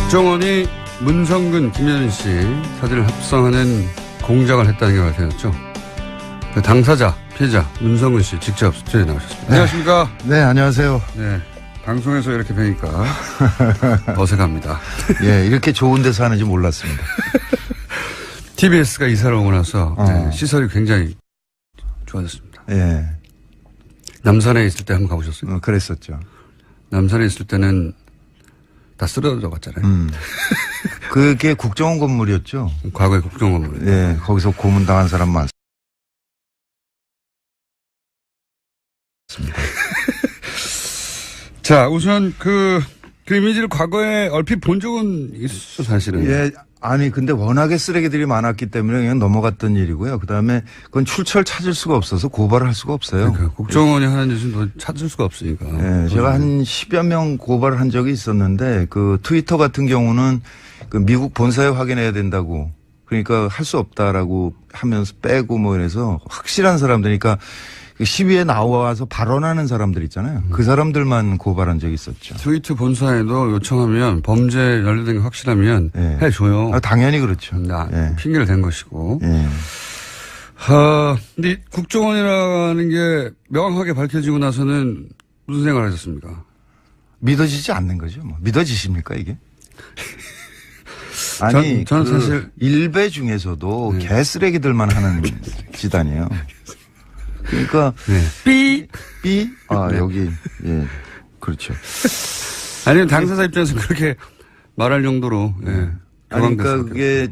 국정원이 문성근, 김여준 씨 사진을 합성하는 공작을 했다는 게 밝혀졌죠. 그 당사자, 피해자 문성근 씨 직접 스튜디오에 나오셨습니다. 네. 안녕하십니까? 네, 안녕하세요. 네, 방송에서 이렇게 뵈니까 어색합니다. 예, 이렇게 좋은 데서 하는지 몰랐습니다. TBS가 이사를 오고 나서 네, 시설이 굉장히 좋아졌습니다. 예. 남산에 있을 때 한번 가보셨어요? 그랬었죠. 남산에 있을 때는 다 쓰러져 갔잖아요. 그게 국정원 건물이었죠. 과거의 국정원 건물. 예, 거기서 고문당한 사람 많습니다. 자, 우선 그 이미지를 과거에 얼핏 본 적은 있어, 사실은. 예, 아니, 근데 워낙에 쓰레기들이 많았기 때문에 그냥 넘어갔던 일이고요. 그 다음에 그건 출처를 찾을 수가 없어서 고발을 할 수가 없어요. 그러니까 국정원이 하는 짓은 더 찾을 수가 없으니까. 예, 제가 한 10여 명 고발을 한 적이 있었는데 그 트위터 같은 경우는 그 미국 본사에 확인해야 된다고 그러니까 할 수 없다라고 하면서 빼고 뭐 이래서 확실한 사람들이니까 그 시위에 나와서 발언하는 사람들 있잖아요. 그 사람들만 고발한 적이 있었죠. 트위터 본사에도 요청하면 범죄 연루된 게 확실하면 예. 해줘요. 아, 당연히 그렇죠. 예. 핑계를 댄 것이고. 예. 근데 국정원이라는 게 명확하게 밝혀지고 나서는 무슨 생각을 하셨습니까? 믿어지지 않는 거죠. 뭐. 믿어지십니까 이게? 아니, 저는 사실 일베 중에서도 개쓰레기들만 하는 집단이에요. 그러니까 삐 여기 예 그렇죠. 아니면 당사자 입장에서 그렇게 말할 정도로 그러니까 그게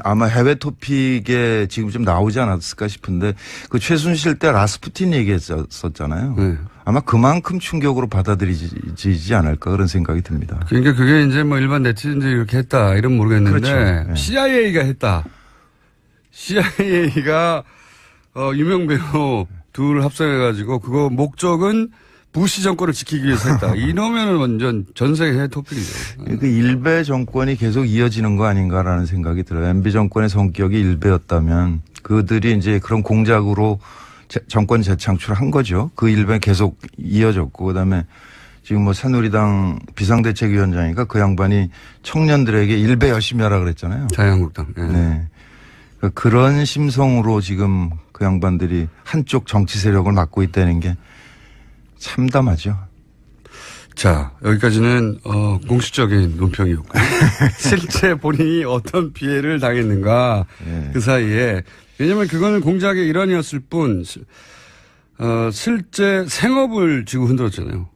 아마 해외 토픽에 지금 좀 나오지 않았을까 싶은데 그 최순실 때 라스푸틴 얘기했었잖아요. 네. 아마 그만큼 충격으로 받아들이지 않을까 그런 생각이 듭니다. 그러니까 그게 이제 뭐 일반 네티즌들이 이렇게 했다 이런 모르겠는데 그렇죠. 네. CIA가 했다. CIA가 유명 배우 둘을 합성해가지고 그거 목적은 부시 정권을 지키기 위해서 했다. 이러면은 완전 전 세계 해외 토픽이죠. 그 일베 정권이 계속 이어지는 거 아닌가라는 생각이 들어요. MB 정권의 성격이 일베였다면 그들이 이제 그런 공작으로 정권 재창출을 한 거죠. 그 일베 계속 이어졌고 그다음에 지금 뭐 새누리당 비상대책위원장이니까 그 양반이 청년들에게 일베 열심히 하라 그랬잖아요. 자유한국당. 예. 네. 그러니까 그런 심성으로 지금 그 양반들이 한쪽 정치 세력을 맡고 있다는 게 참담하죠. 자, 여기까지는 공식적인 논평이었고 실제 본인이 어떤 피해를 당했는가 그 사이에 왜냐하면 그거는 공작의 일환이었을 뿐 실제 생업을 지고 흔들었잖아요.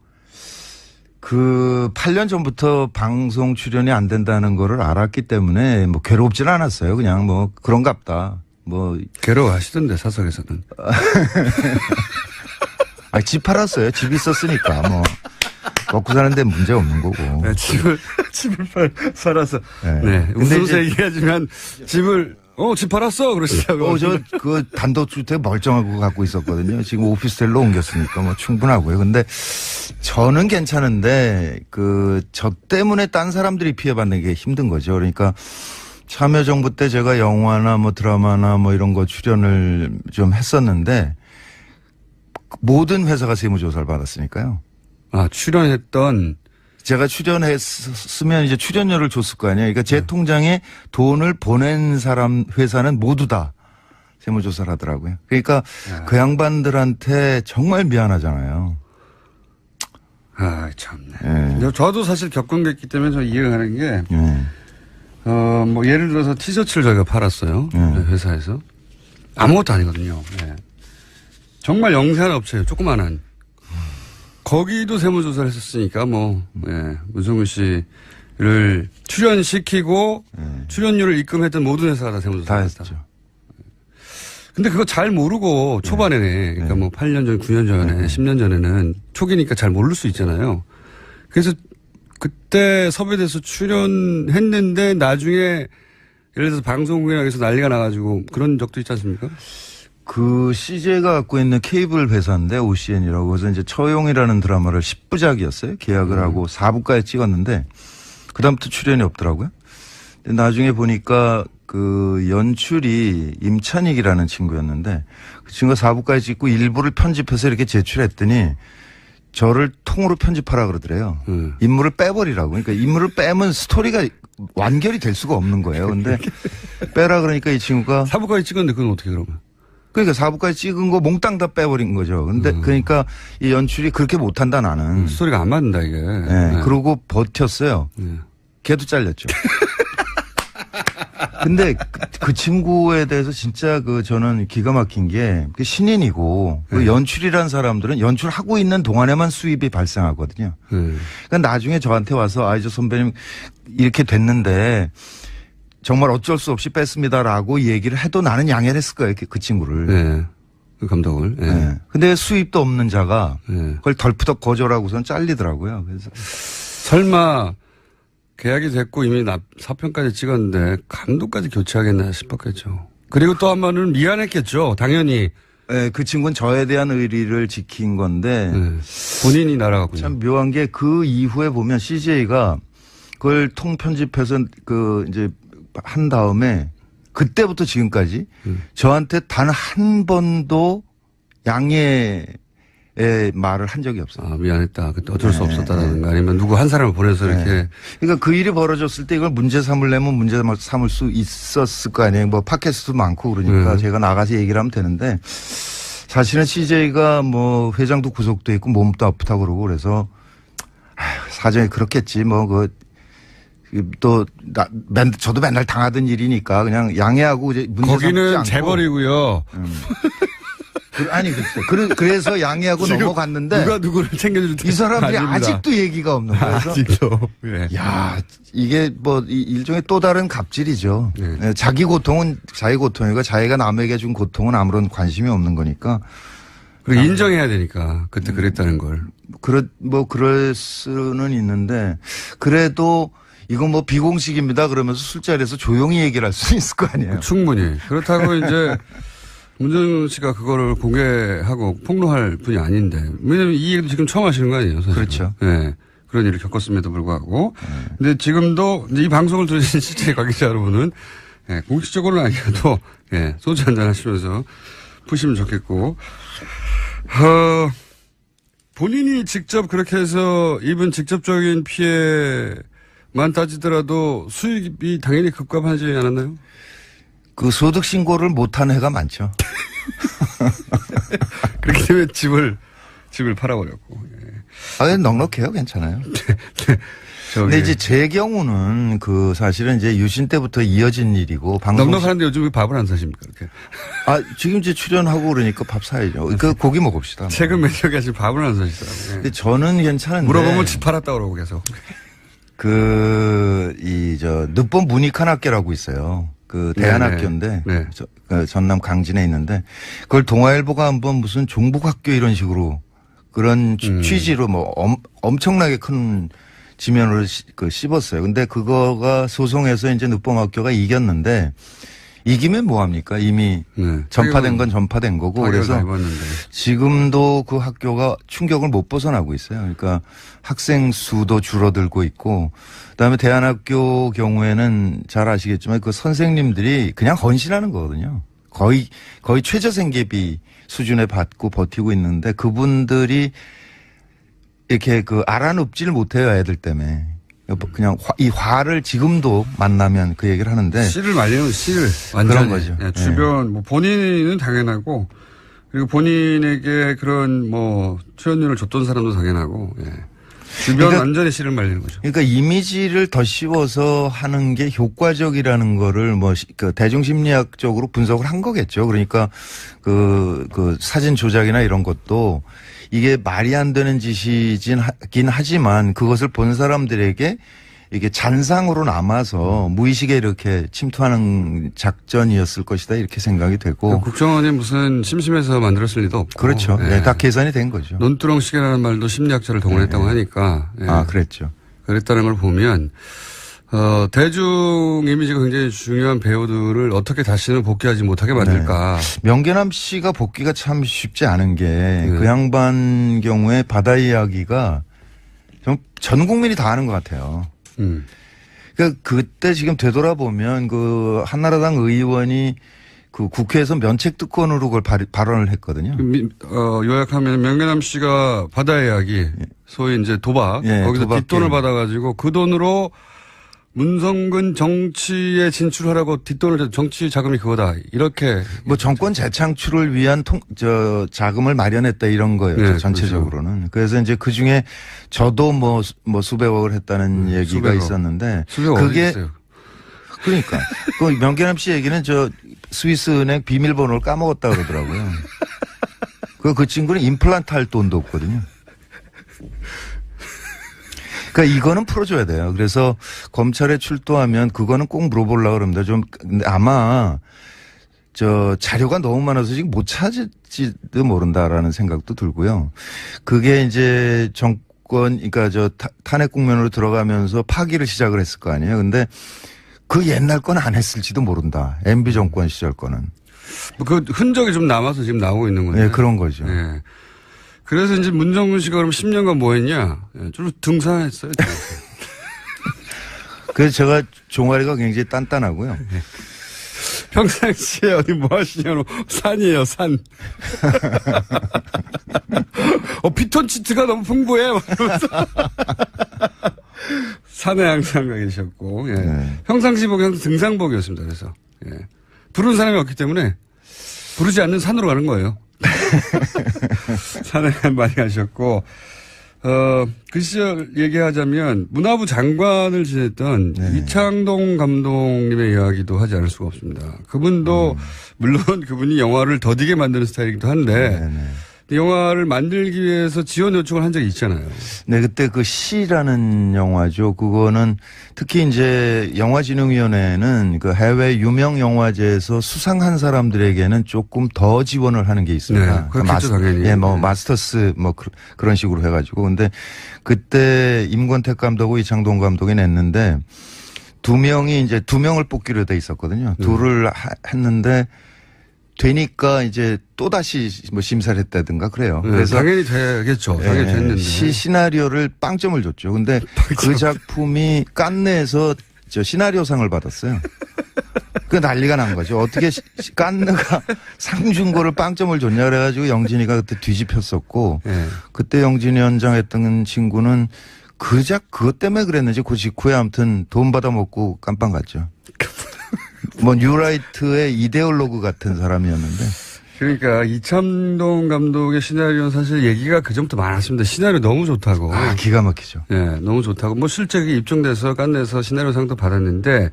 그 8년 전부터 방송 출연이 안 된다는 거를 알았기 때문에 뭐 괴롭지는 않았어요. 그냥 뭐 그런갑다. 뭐 괴로워하시던데 사석에서는. 아, 집 팔았어요. 집 있었으니까 뭐 먹고 사는데 문제 없는 거고. 네, 집을 팔아서. 네. 웃으면서 얘기하지만 집을 집 팔았어 그러시다고. 저 그 단독주택 멀쩡하고 갖고 있었거든요. 지금 오피스텔로 옮겼으니까 뭐 충분하고요. 근데 저는 괜찮은데 저 때문에 딴 사람들이 피해받는 게 힘든 거죠. 그러니까 참여정부 때 제가 영화나 뭐 드라마나 뭐 이런 거 출연을 좀 했었는데 모든 회사가 세무조사를 받았으니까요. 아, 출연했던. 제가 출연했으면 이제 출연료를 줬을 거 아니에요. 그러니까 제 통장에 돈을 보낸 사람 회사는 모두 다 세무조사를 하더라고요. 그러니까 그 양반들한테 정말 미안하잖아요. 아, 참네. 저도 사실 겪은 게 있기 때문에 저 이해가 가는 게, 뭐 예를 들어서 티셔츠를 저희가 팔았어요. 회사에서. 아무것도 아니거든요. 네. 정말 영세한 업체예요. 조그만한. 거기도 세무조사를 했었으니까 문성근 씨를 출연시키고 출연료를 입금했던 모든 회사가 다 세무조사를 했다. 했죠. 근데 그거 잘 모르고 초반에 그러니까 뭐 8년 전, 9년 전에, 10년 전에는 초기니까 잘 모를 수 있잖아요. 그래서 그때 섭외돼서 출연했는데 나중에 예를 들어서 방송국에서 난리가 나가지고 그런 적도 있지 않습니까? 그 CJ가 갖고 있는 케이블 회사인데 OCN이라고 그래서 이제 처용이라는 드라마를 10부작이었어요. 계약을 하고 4부까지 찍었는데 그다음부터 출연이 없더라고요. 근데 나중에 보니까 그 연출이 임찬익이라는 친구였는데 그 친구가 4부까지 찍고 일부를 편집해서 이렇게 제출했더니 저를 통으로 편집하라 그러더래요. 인물을 빼버리라고. 그러니까 인물을 빼면 스토리가 완결이 될 수가 없는 거예요. 근데 빼라 그러니까 이 친구가 4부까지 찍었는데 그건 어떻게 그러면? 그러니까 4부까지 찍은 거 몽땅 다 빼버린 거죠. 근데 그러니까 이 연출이 그렇게 못한다 나는. 스토리가 안 맞는다 이게. 네. 그러고 버텼어요. 걔도 잘렸죠. 근데 그 친구에 대해서 진짜 저는 기가 막힌 게 신인이고 그 연출이라는 사람들은 연출하고 있는 동안에만 수입이 발생하거든요. 그러니까 나중에 저한테 와서 저 선배님 이렇게 됐는데 정말 어쩔 수 없이 뺐습니다라고 얘기를 해도 나는 양해를 했을 거예요. 그 친구를. 네. 그 감독을. 네. 네. 근데 수입도 없는 자가 그걸 덜푸덕 거절하고선 잘리더라고요. 그래서 설마 계약이 됐고 이미 4편까지 찍었는데 감독까지 교체하겠나 싶었겠죠. 그리고 또 한 번은 미안했겠죠. 당연히. 네, 그 친구는 저에 대한 의리를 지킨 건데 본인이 날아갔군요. 참 묘한 게 그 이후에 보면 CJ가 그걸 통편집해서 이제 한 다음에 그때부터 지금까지 저한테 단 한 번도 양해의 말을 한 적이 없어요. 아, 미안했다. 그때 어쩔 수 없었다라든가 아니면 누구 한 사람을 보내서 이렇게. 그러니까 그 일이 벌어졌을 때 이걸 문제 삼으려면 문제 삼을 수 있었을 거 아니에요. 뭐 팟캐스트도 많고 그러니까 제가 나가서 얘기를 하면 되는데 사실은 CJ가 뭐 회장도 구속돼 있고 몸도 아프다고 그러고 그래서 사정이 그렇겠지 뭐 저도 맨날 당하던 일이니까 그냥 양해하고 이제 문제 삼지 거기는 않고. 재벌이고요. 아니 글쎄. 그래서 양해하고 넘어갔는데 누가 누구를 챙겨줄 이 사람들이 아직도 얘기가 없는 거예요. 아직도. 네. 야 이게 뭐 일종의 또 다른 갑질이죠. 네. 자기 고통은 자기 고통이고 자기가 남에게 준 고통은 아무런 관심이 없는 거니까. 그리고 인정해야 되니까 그때 그랬다는 걸. 그럴 수는 있는데 그래도 이건 뭐 비공식입니다 그러면서 술자리에서 조용히 얘기를 할 수 있을 거 아니에요. 충분히. 그렇다고 이제 문정윤 씨가 그거를 공개하고 폭로할 분이 아닌데. 왜냐면 이 얘기도 지금 처음 하시는 거 아니에요? 사실은. 그렇죠. 네. 그런 일을 겪었음에도 불구하고. 근데 지금도 이제 이 방송을 들으신 실제 관계자 여러분은 공식적으로는 아니어도 소주 한잔 하시면서 푸시면 좋겠고. 본인이 직접 그렇게 해서 입은 직접적인 피해만 따지더라도 수익이 당연히 급감하지 않았나요? 그 소득 신고를 못한 해가 많죠. 그렇기 때문에 집을 팔아버렸고. 넉넉해요. 괜찮아요. 근데 이제 제 경우는 사실은 이제 유신 때부터 이어진 일이고 넉넉한데 요즘 왜 밥을 안 사십니까? 이렇게. 지금 이제 출연하고 그러니까 밥 사야죠. 고기 먹읍시다. 최근 몇 년간 지금 밥을 안 사시더라고요. 근데 저는 괜찮은데. 물어보면 집 팔았다고 그러고 계속. 늦봄 문익환학교라고 있어요. 대안학교인데. 네. 전남 강진에 있는데 그걸 동아일보가 한번 무슨 종북학교 이런 식으로 그런 취지로 뭐 엄청나게 큰 지면으로 씹었어요. 근데 그거가 소송에서 이제 늦봄학교가 이겼는데 이기면 뭐합니까? 이미 전파된 건 전파된 거고 그래서 지금도 그 학교가 충격을 못 벗어나고 있어요. 그러니까 학생 수도 줄어들고 있고 그다음에 대안학교 경우에는 잘 아시겠지만 그 선생님들이 그냥 헌신하는 거거든요. 거의 최저생계비 수준에 받고 버티고 있는데 그분들이 이렇게 알아눕지를 못해요. 애들 때문에. 그냥 이 화를 지금도 만나면 그 얘기를 하는데. 씨를 말리는 씨를. 완전히. 그런 거죠. 예, 주변, 뭐 본인은 당연하고 그리고 본인에게 그런 출연료를 줬던 사람도 당연하고, 주변 완전히 씨를 말리는 거죠. 그러니까 이미지를 더 씌워서 하는 게 효과적이라는 거를 대중심리학적으로 분석을 한 거겠죠. 그러니까 사진 조작이나 이런 것도 이게 말이 안 되는 짓이긴 하지만 그것을 본 사람들에게 이게 잔상으로 남아서 무의식에 이렇게 침투하는 작전이었을 것이다 이렇게 생각이 되고. 국정원이 무슨 심심해서 만들었을 리도 없고. 그렇죠. 다 계산이 된 거죠. 논두렁식이라는 말도 심리학자를 동원했다고 하니까. 그랬죠. 그랬다는 걸 보면 대중 이미지가 굉장히 중요한 배우들을 어떻게 다시는 복귀하지 못하게 만들까. 명계남 씨가 복귀가 참 쉽지 않은 게 그 양반 경우에 바다 이야기가 전 국민이 다 아는 것 같아요. 그러니까 그때 지금 되돌아보면 한나라당 의원이 그 국회에서 면책특권으로 그걸 발언을 했거든요. 요약하면 명예남 씨가 바다의 이야기, 소위 이제 도박, 예, 거기서 도박 뒷돈을 게임. 받아가지고 그 돈으로 문성근 정치에 진출하라고 뒷돈을 정치 자금이 그거다. 이렇게. 뭐 정권 재창출을 위한 자금을 마련했다 이런 거예요. 네, 전체적으로는. 그래서 이제 그 중에 저도 뭐 수백억을 했다는 얘기가 수백억. 있었는데. 수백억 그게 있어요. 그러니까. 그 명계남 씨 얘기는 스위스 은행 비밀번호를 까먹었다 그러더라고요. 그 친구는 임플란트 할 돈도 없거든요. 그러니까 이거는 풀어줘야 돼요. 그래서 검찰에 출두하면 그거는 꼭 물어보려고 그럽니다. 근데 아마 자료가 너무 많아서 지금 못 찾을지도 모른다라는 생각도 들고요. 그게 이제 그러니까 탄핵 국면으로 들어가면서 파기를 시작을 했을 거 아니에요. 근데 그 옛날 건 안 했을지도 모른다. MB 정권 시절 거는. 그 흔적이 좀 남아서 지금 나오고 있는 건데. 네, 그런 거죠. 네. 그래서 이제 문정근 씨가 그럼 10년간 뭐 했냐? 좀 등산했어요. 그래서 제가 종아리가 굉장히 단단하고요. 평상시에 어디 뭐 하시냐고 산이에요, 산. 피톤치드가 너무 풍부해. 산에 항상 가 계셨고, 예. 네. 평상시복이 항상 등산복이었습니다. 그래서, 예. 부르는 사람이 없기 때문에 부르지 않는 산으로 가는 거예요. 산에 많이 가셨고, 그 시절 얘기하자면 문화부 장관을 지냈던 네. 이창동 감독님의 이야기도 하지 않을 수가 없습니다. 그분도 물론 그분이 영화를 더디게 만드는 스타일이기도 한데 영화를 만들기 위해서 지원 요청을 한 적이 있잖아요. 네, 그때 그 시라는 영화죠. 그거는 특히 이제 영화진흥위원회는 그 해외 유명 영화제에서 수상한 사람들에게는 조금 더 지원을 하는 게 있습니다. 네, 그렇겠죠, 당연히. 예, 마스터스 그런 식으로 해가지고. 근데 그때 임권택 감독하고 이창동 감독이 냈는데 두 명을 뽑기로 돼 있었거든요. 둘을 했는데 되니까 이제 또다시 심사를 했다든가 그래요. 네, 그래서 당연히 되겠죠. 당연히 됐는데. 시나리오를 빵점을 줬죠. 근데 그 작품이 깐느에서 시나리오상을 받았어요. 그 난리가 난 거죠. 어떻게 깐느가 상 준 거를 빵점을 줬냐 그래가지고 영진이가 그때 뒤집혔었고 네. 그때 영진이 연장 했던 친구는 그것 때문에 그랬는지 그 직후에 아무튼 돈 받아먹고 깜빵 갔죠. 뉴라이트의 이데올로그 같은 사람이었는데. 그러니까 이창동 감독의 시나리오는 사실 얘기가 그전부터 많았습니다. 시나리오 너무 좋다고. 기가 막히죠. 네, 너무 좋다고. 실제 입증돼서 깐내에서 시나리오상도 받았는데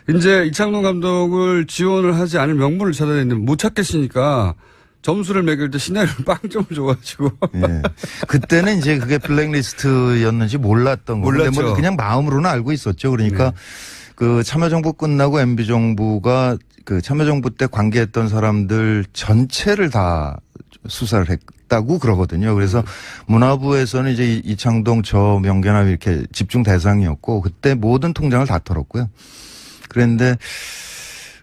이제 이창동 감독을 지원을 하지 않을 명분을 찾아냈는데 못 찾겠으니까 점수를 매길 때 시나리오를 빵점을 줘가지고. 예. 그때는 이제 그게 블랙리스트였는지 몰랐던 거예요. 몰랐죠. 그냥 마음으로는 알고 있었죠. 그러니까 그 참여정부 끝나고 MB정부가 그 참여정부 때 관계했던 사람들 전체를 다 수사를 했다고 그러거든요. 그래서 문화부에서는 이제 이창동 명계남 이렇게 집중 대상이었고 그때 모든 통장을 다 털었고요. 그런데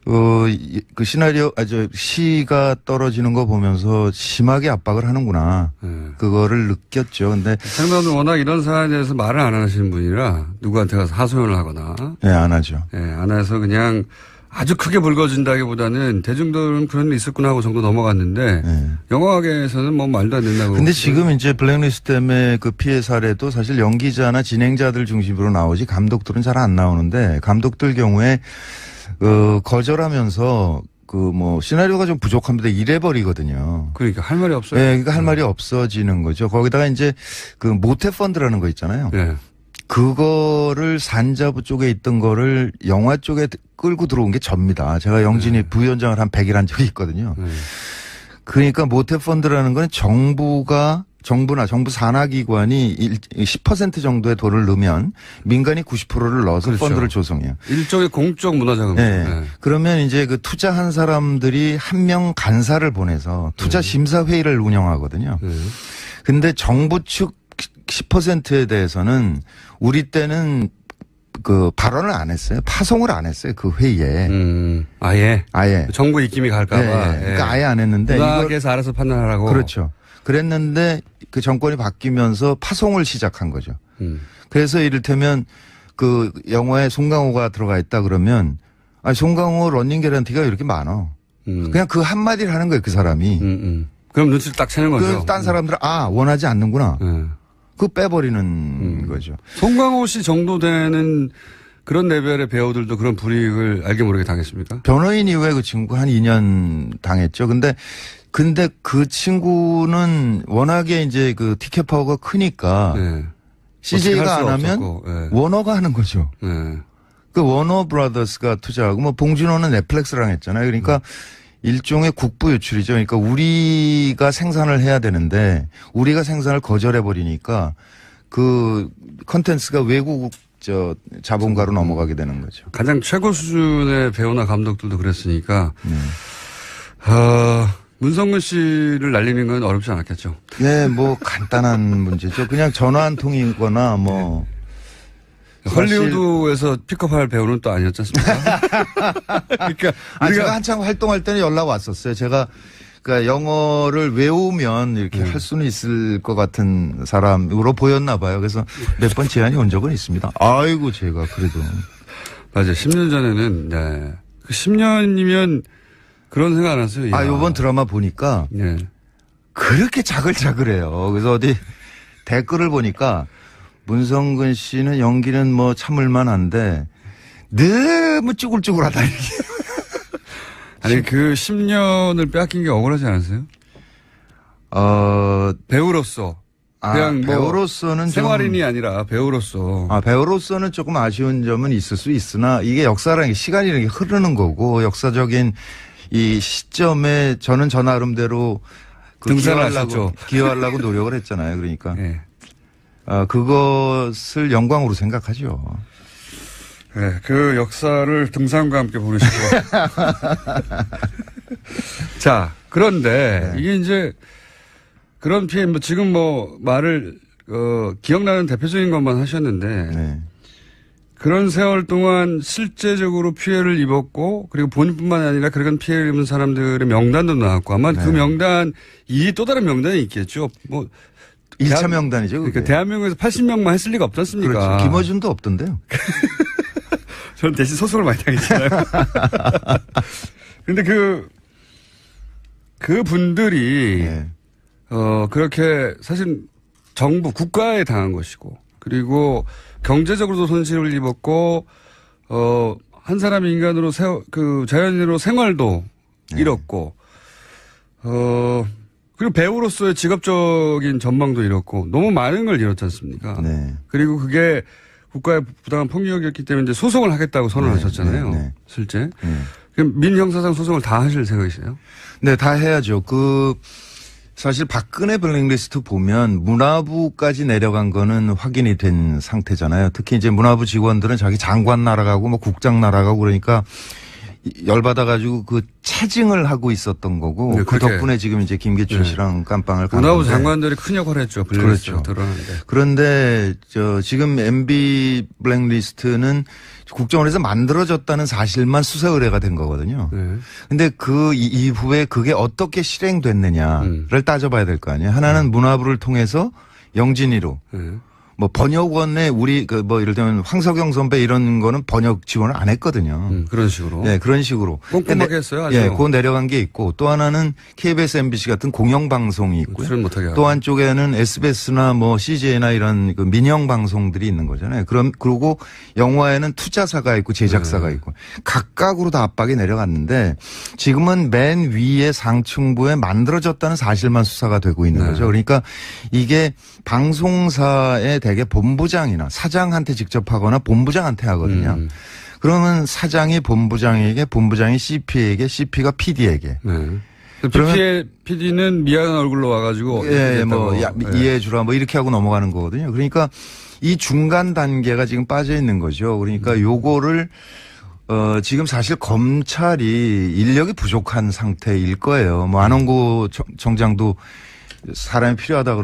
그 시가 떨어지는 거 보면서 심하게 압박을 하는구나. 그거를 느꼈죠. 근데. 장관은 워낙 이런 사안에 대해서 말을 안 하시는 분이라 누구한테 가서 하소연을 하거나. 네, 안 하죠. 네, 안 해서 그냥 아주 크게 불거진다기보다는 대중들은 그런 일 있었구나 하고 정도 넘어갔는데 영화계에서는 뭐 말도 안 된다고. 근데 지금 이제 블랙리스트 때문에 그 피해 사례도 사실 연기자나 진행자들 중심으로 나오지 감독들은 잘 안 나오는데 감독들 경우에 거절하면서 시나리오가 좀 부족합니다. 이래버리거든요. 그러니까 할 말이 없어요. 네, 그러니까 할 말이 없어지는 거죠. 거기다가 이제 그 모태펀드라는 거 있잖아요. 네. 그거를 산자부 쪽에 있던 거를 영화 쪽에 끌고 들어온 게 접니다. 제가 영진이 부위원장을 한 100일 한 적이 있거든요. 그러니까 모태펀드라는 건 정부나 정부 산하기관이 10% 정도의 돈을 넣으면 민간이 90%를 넣어서 그렇죠. 펀드를 조성해요. 일종의 공적 문화자금이죠. 네. 네. 그러면 이제 그 투자한 사람들이 한 명 간사를 보내서 투자 심사회의를 운영하거든요. 근데 정부 측 10%에 대해서는 우리 때는 그 발언을 안 했어요. 파송을 안 했어요. 그 회의에. 아예. 정부 입김이 갈까봐. 네. 그러니까 아예 안 했는데. 문학에서 알아서 판단하라고. 그렇죠. 그랬는데 그 정권이 바뀌면서 파송을 시작한 거죠. 그래서 이를테면 그 영화에 송강호가 들어가 있다 그러면 송강호 러닝 개런티가 이렇게 많아. 그냥 그 한마디를 하는 거예요, 그 사람이. 그럼 눈치를 딱 채는 거죠. 딴 사람들은 원하지 않는구나. 그거 빼버리는 거죠. 송강호 씨 정도 되는 그런 레벨의 배우들도 그런 불이익을 알게 모르게 당했습니까? 변호인 이후에 그 친구 한 2년 당했죠. 근데 그 친구는 워낙에 이제 그 티켓 파워가 크니까 CJ가 안 하면 워너가 하는 거죠. 그 워너 브라더스가 투자하고 뭐 봉준호는 넷플릭스랑 했잖아요. 그러니까 일종의 국부 유출이죠. 그러니까 우리가 생산을 해야 되는데 우리가 생산을 거절해 버리니까 그 컨텐츠가 외국 자본가로 넘어가게 되는 거죠. 가장 최고 수준의 배우나 감독들도 그랬으니까 문성근 씨를 날리는 건 어렵지 않았겠죠. 네, 뭐 간단한 문제죠. 그냥 전화 한 통이거나 뭐. 헐리우드에서 픽업할 배우는 또 아니었지 않습니까? 그러니까 제가 한창 활동할 때는 연락 왔었어요. 제가 그러니까 영어를 외우면 이렇게 할 수는 있을 것 같은 사람으로 보였나 봐요. 그래서 몇 번 제안이 온 적은 있습니다. 아이고 제가 그래도 맞아요. 10년 전에는 네. 그 10년이면 그런 생각 안 하세요? 이번 드라마 보니까 그렇게 자글자글해요. 그래서 어디 댓글을 보니까 문성근 씨는 연기는 뭐 참을만 한데 너무 쭈글쭈글하다. 아니 그 10년을 빼앗긴 게 억울하지 않으세요? 배우로서 그냥 배우로서는 생활인이 아니라 배우로서 배우로서는 조금 아쉬운 점은 있을 수 있으나 이게 역사라는 게 시간이라는 게 흐르는 거고 역사적인 이 시점에 저는 저 나름대로 기여하려고 노력을 했잖아요. 그러니까. 네. 그것을 영광으로 생각하죠. 네, 그 역사를 등산과 함께 보내시고. 자, 그런데 이게 이제 그런 피해, 지금 말을, 기억나는 대표적인 것만 하셨는데 그런 세월 동안 실제적으로 피해를 입었고 그리고 본인뿐만 아니라 그런 피해를 입은 사람들의 명단도 나왔고 아마 그 명단, 이 또 다른 명단이 있겠죠. 1차 명단이죠. 그러니까 대한민국에서 80명만 했을 리가 없지 않습니까? 그렇죠. 김어준도 없던데요. 저는 대신 소송을 많이 당했잖아요. 근데 그 분들이, 그렇게 사실 정부, 국가에 당한 것이고, 그리고 경제적으로도 손실을 입었고, 한 사람이 인간으로 자연인으로 생활도 잃었고, 그리고 배우로서의 직업적인 전망도 잃었고 너무 많은 걸 잃었지 않습니까? 그리고 그게 국가의 부당한 폭력이었기 때문에 이제 소송을 하겠다고 선언하셨잖아요. 실제. 그럼 민형사상 소송을 다 하실 생각이세요? 네, 다 해야죠. 사실 박근혜 블랙리스트 보면 문화부까지 내려간 거는 확인이 된 상태잖아요. 특히 이제 문화부 직원들은 자기 장관 날아가고 뭐 국장 날아가고 그러니까 열받아가지고 그 체증을 하고 있었던 거고 그 덕분에 지금 이제 김기춘 씨랑 깜빵을 간 문화부 장관들이 큰 역할을 했죠. 그렇죠. 그런데 지금 MB 블랙리스트는 국정원에서 만들어졌다는 사실만 수사 의뢰가 된 거거든요. 근데 그 이후에 그게 어떻게 실행됐느냐를 따져봐야 될 거 아니에요. 하나는 문화부를 통해서 영진이로 뭐 번역원에 예를 들면 황석영 선배 이런 거는 번역 지원을 안 했거든요. 그런 식으로. 네, 그런 식으로. 꼼꼼하게 했어요. 아주. 예, 그거 내려간 게 있고 또 하나는 KBS, MBC 같은 공영방송이 있고요. 출연 못하게 또 한쪽에는 SBS나 뭐 CJ나 이런 그 민영 방송들이 있는 거잖아요. 그리고 영화에는 투자사가 있고 제작사가 있고 각각으로 다 압박이 내려갔는데 지금은 맨 위에 상층부에 만들어졌다는 사실만 수사가 되고 있는 거죠. 그러니까 이게 방송사의 대개 본부장이나 사장한테 직접 하거나 본부장한테 하거든요. 그러면 사장이 본부장에게, 본부장이 CP에게, CP가 PD에게. PD는 미안한 얼굴로 와가지고. 이해해 주라 뭐 이렇게 하고 넘어가는 거거든요. 그러니까 이 중간 단계가 지금 빠져 있는 거죠. 그러니까 요거를 지금 사실 검찰이 인력이 부족한 상태일 거예요. 뭐 안원구 정장도 사람이 필요하다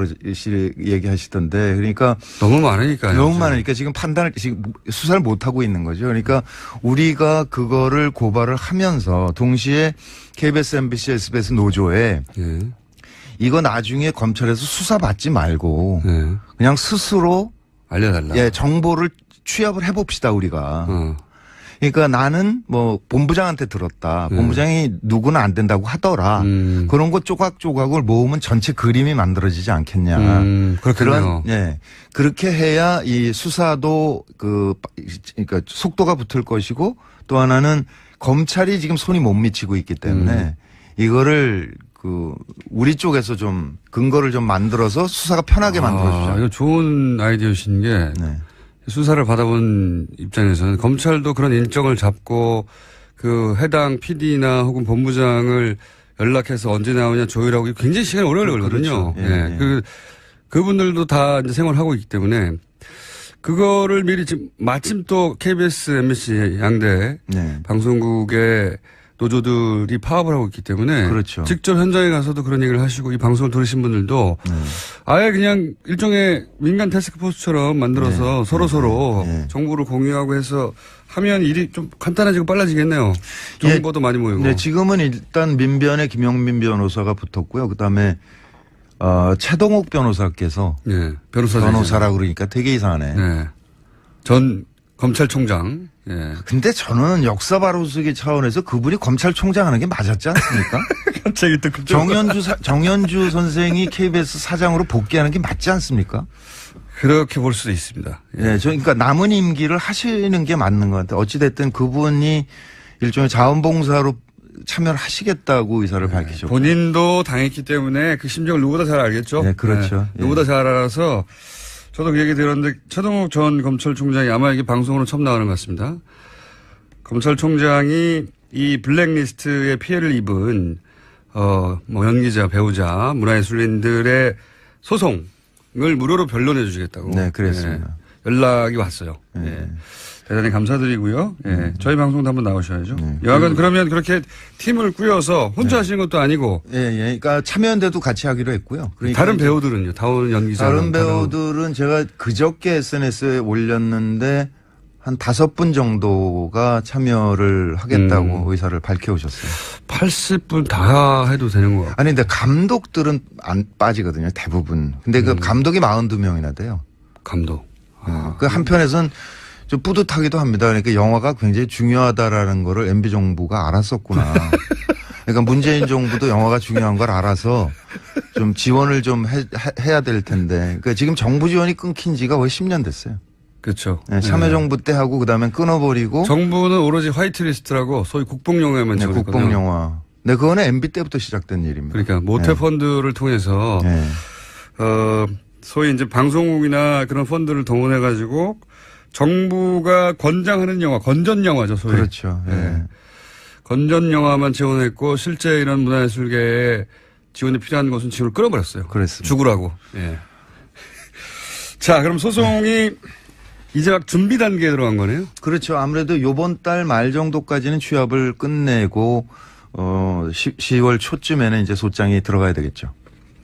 얘기하시던데 그러니까 너무 많으니까요. 너무 많으니까 지금 지금 수사를 못 하고 있는 거죠. 그러니까 우리가 그거를 고발을 하면서 동시에 KBS, MBC, SBS 노조에 이거 나중에 검찰에서 수사 받지 말고 그냥 스스로 알려달라. 정보를 취합을 해봅시다 우리가. 그러니까 나는 뭐 본부장한테 들었다. 본부장이 누구는 안 된다고 하더라. 그런 거 조각조각을 모으면 전체 그림이 만들어지지 않겠냐. 그렇군요. 예. 그렇게 해야 이 수사도 그러니까 속도가 붙을 것이고 또 하나는 검찰이 지금 손이 못 미치고 있기 때문에 이거를 우리 쪽에서 좀 근거를 좀 만들어서 수사가 편하게 만들어주자. 이거 좋은 아이디어신 게 네. 수사를 받아본 입장에서는 검찰도 그런 일정을 잡고 그 해당 PD나 혹은 본부장을 연락해서 언제 나오냐 조율하고 굉장히 시간이 오래 걸리거든요. 그렇죠. 예, 예. 그분들도 다 이제 생활하고 있기 때문에 그거를 미리 지금 마침 또 KBS, MBC 양대 네. 방송국의 노조들이 파업을 하고 있기 때문에 그렇죠. 직접 현장에 가서도 그런 얘기를 하시고 이 방송을 들으신 분들도 아예 그냥 일종의 민간 태스크포스처럼 만들어서 서로 정보를 공유하고 해서 하면 일이 좀 간단해지고 빨라지겠네요. 정보도 많이 모이고. 네, 지금은 일단 민변에 김영민 변호사가 붙었고요. 그다음에 최동욱 변호사께서 변호사라고 그러니까 되게 이상하네. 네. 전 검찰총장. 예. 근데 저는 역사 바로쓰기 차원에서 그분이 검찰총장 하는 게 맞았지 않습니까? 갑자기 또 정연주 선생이 KBS 사장으로 복귀하는 게 맞지 않습니까? 그렇게 볼 수도 있습니다. 예. 네, 그러니까 남은 임기를 하시는 게 맞는 것 같아요. 어찌됐든 그분이 일종의 자원봉사로 참여를 하시겠다고 의사를 밝히셨고. 본인도 당했기 때문에 그 심정을 누구보다 잘 알겠죠? 네, 그렇죠. 네, 누구보다 잘 알아서 저도 그 얘기 들었는데 최동욱 전 검찰총장이 아마 이게 방송으로 처음 나오는 것 같습니다. 검찰총장이 이 블랙리스트의 피해를 입은 뭐 연기자, 배우자, 문화예술인들의 소송을 무료로 변론해 주시겠다고. 네, 그랬습니다. 연락이 왔어요. 네. 대단히 감사드리고요. 예. 저희 방송도 한번 나오셔야죠. 여하간 그러면 그렇게 팀을 꾸려서 혼자 하시는 것도 아니고. 예. 그러니까 참여연대도 같이 하기로 했고요. 그러니까 다른 배우들은요? 다른 연기자. 다른 배우들은 제가 그저께 SNS에 올렸는데 한 5분 정도가 참여를 하겠다고 의사를 밝혀오셨어요. 80분 다 해도 되는 거. 아니, 근데 감독들은 안 빠지거든요. 대부분. 근데 그 감독이 42명이나 돼요. 감독. 그 한편에서는 좀 뿌듯하기도 합니다. 그러니까 영화가 굉장히 중요하다라는 거를 MB 정부가 알았었구나. 그러니까 문재인 정부도 영화가 중요한 걸 알아서 좀 지원을 좀 해야 될 텐데. 그러니까 지금 정부 지원이 끊긴 지가 거의 10년 됐어요. 그렇죠. 네, 참여정부 때 하고 그다음에 끊어버리고. 정부는 오로지 화이트리스트라고 소위 국뽕영화만 찍었거든요. 국뽕영화. 네, 그거는 MB 때부터 시작된 일입니다. 그러니까 모태펀드를 통해서 소위 이제 방송국이나 그런 펀드를 동원해가지고 정부가 권장하는 영화, 건전 영화죠, 소위. 그렇죠. 예. 건전 영화만 지원했고 실제 이런 문화예술계에 지원이 필요한 것은 지원을 끌어버렸어요. 그렇습니다. 죽으라고. 예. 자, 그럼 소송이 이제 막 준비 단계에 들어간 거네요? 그렇죠. 아무래도 이번 달 말 정도까지는 취합을 끝내고 10월 초쯤에는 이제 소장이 들어가야 되겠죠.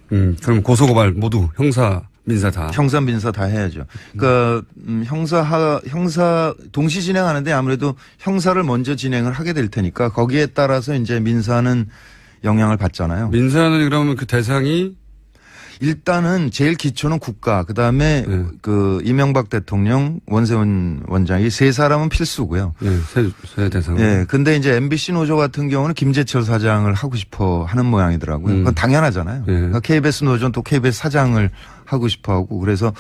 그럼 고소고발 모두 형사, 민사 다. 형사, 민사 다 해야죠. 그러니까 형사 동시 진행하는데 아무래도 형사를 먼저 진행을 하게 될 테니까 거기에 따라서 이제 민사는 영향을 받잖아요. 민사는 그러면 그 대상이 일단은 제일 기초는 국가, 그다음에 그 이명박 대통령, 원세훈 원장이 세 사람은 필수고요. 네, 세 대상. 예. 근데 이제 MBC 노조 같은 경우는 김재철 사장을 하고 싶어 하는 모양이더라고요. 그건 당연하잖아요. 그러니까 KBS 노조는 또 KBS 사장을 하고 싶어 하고 그래서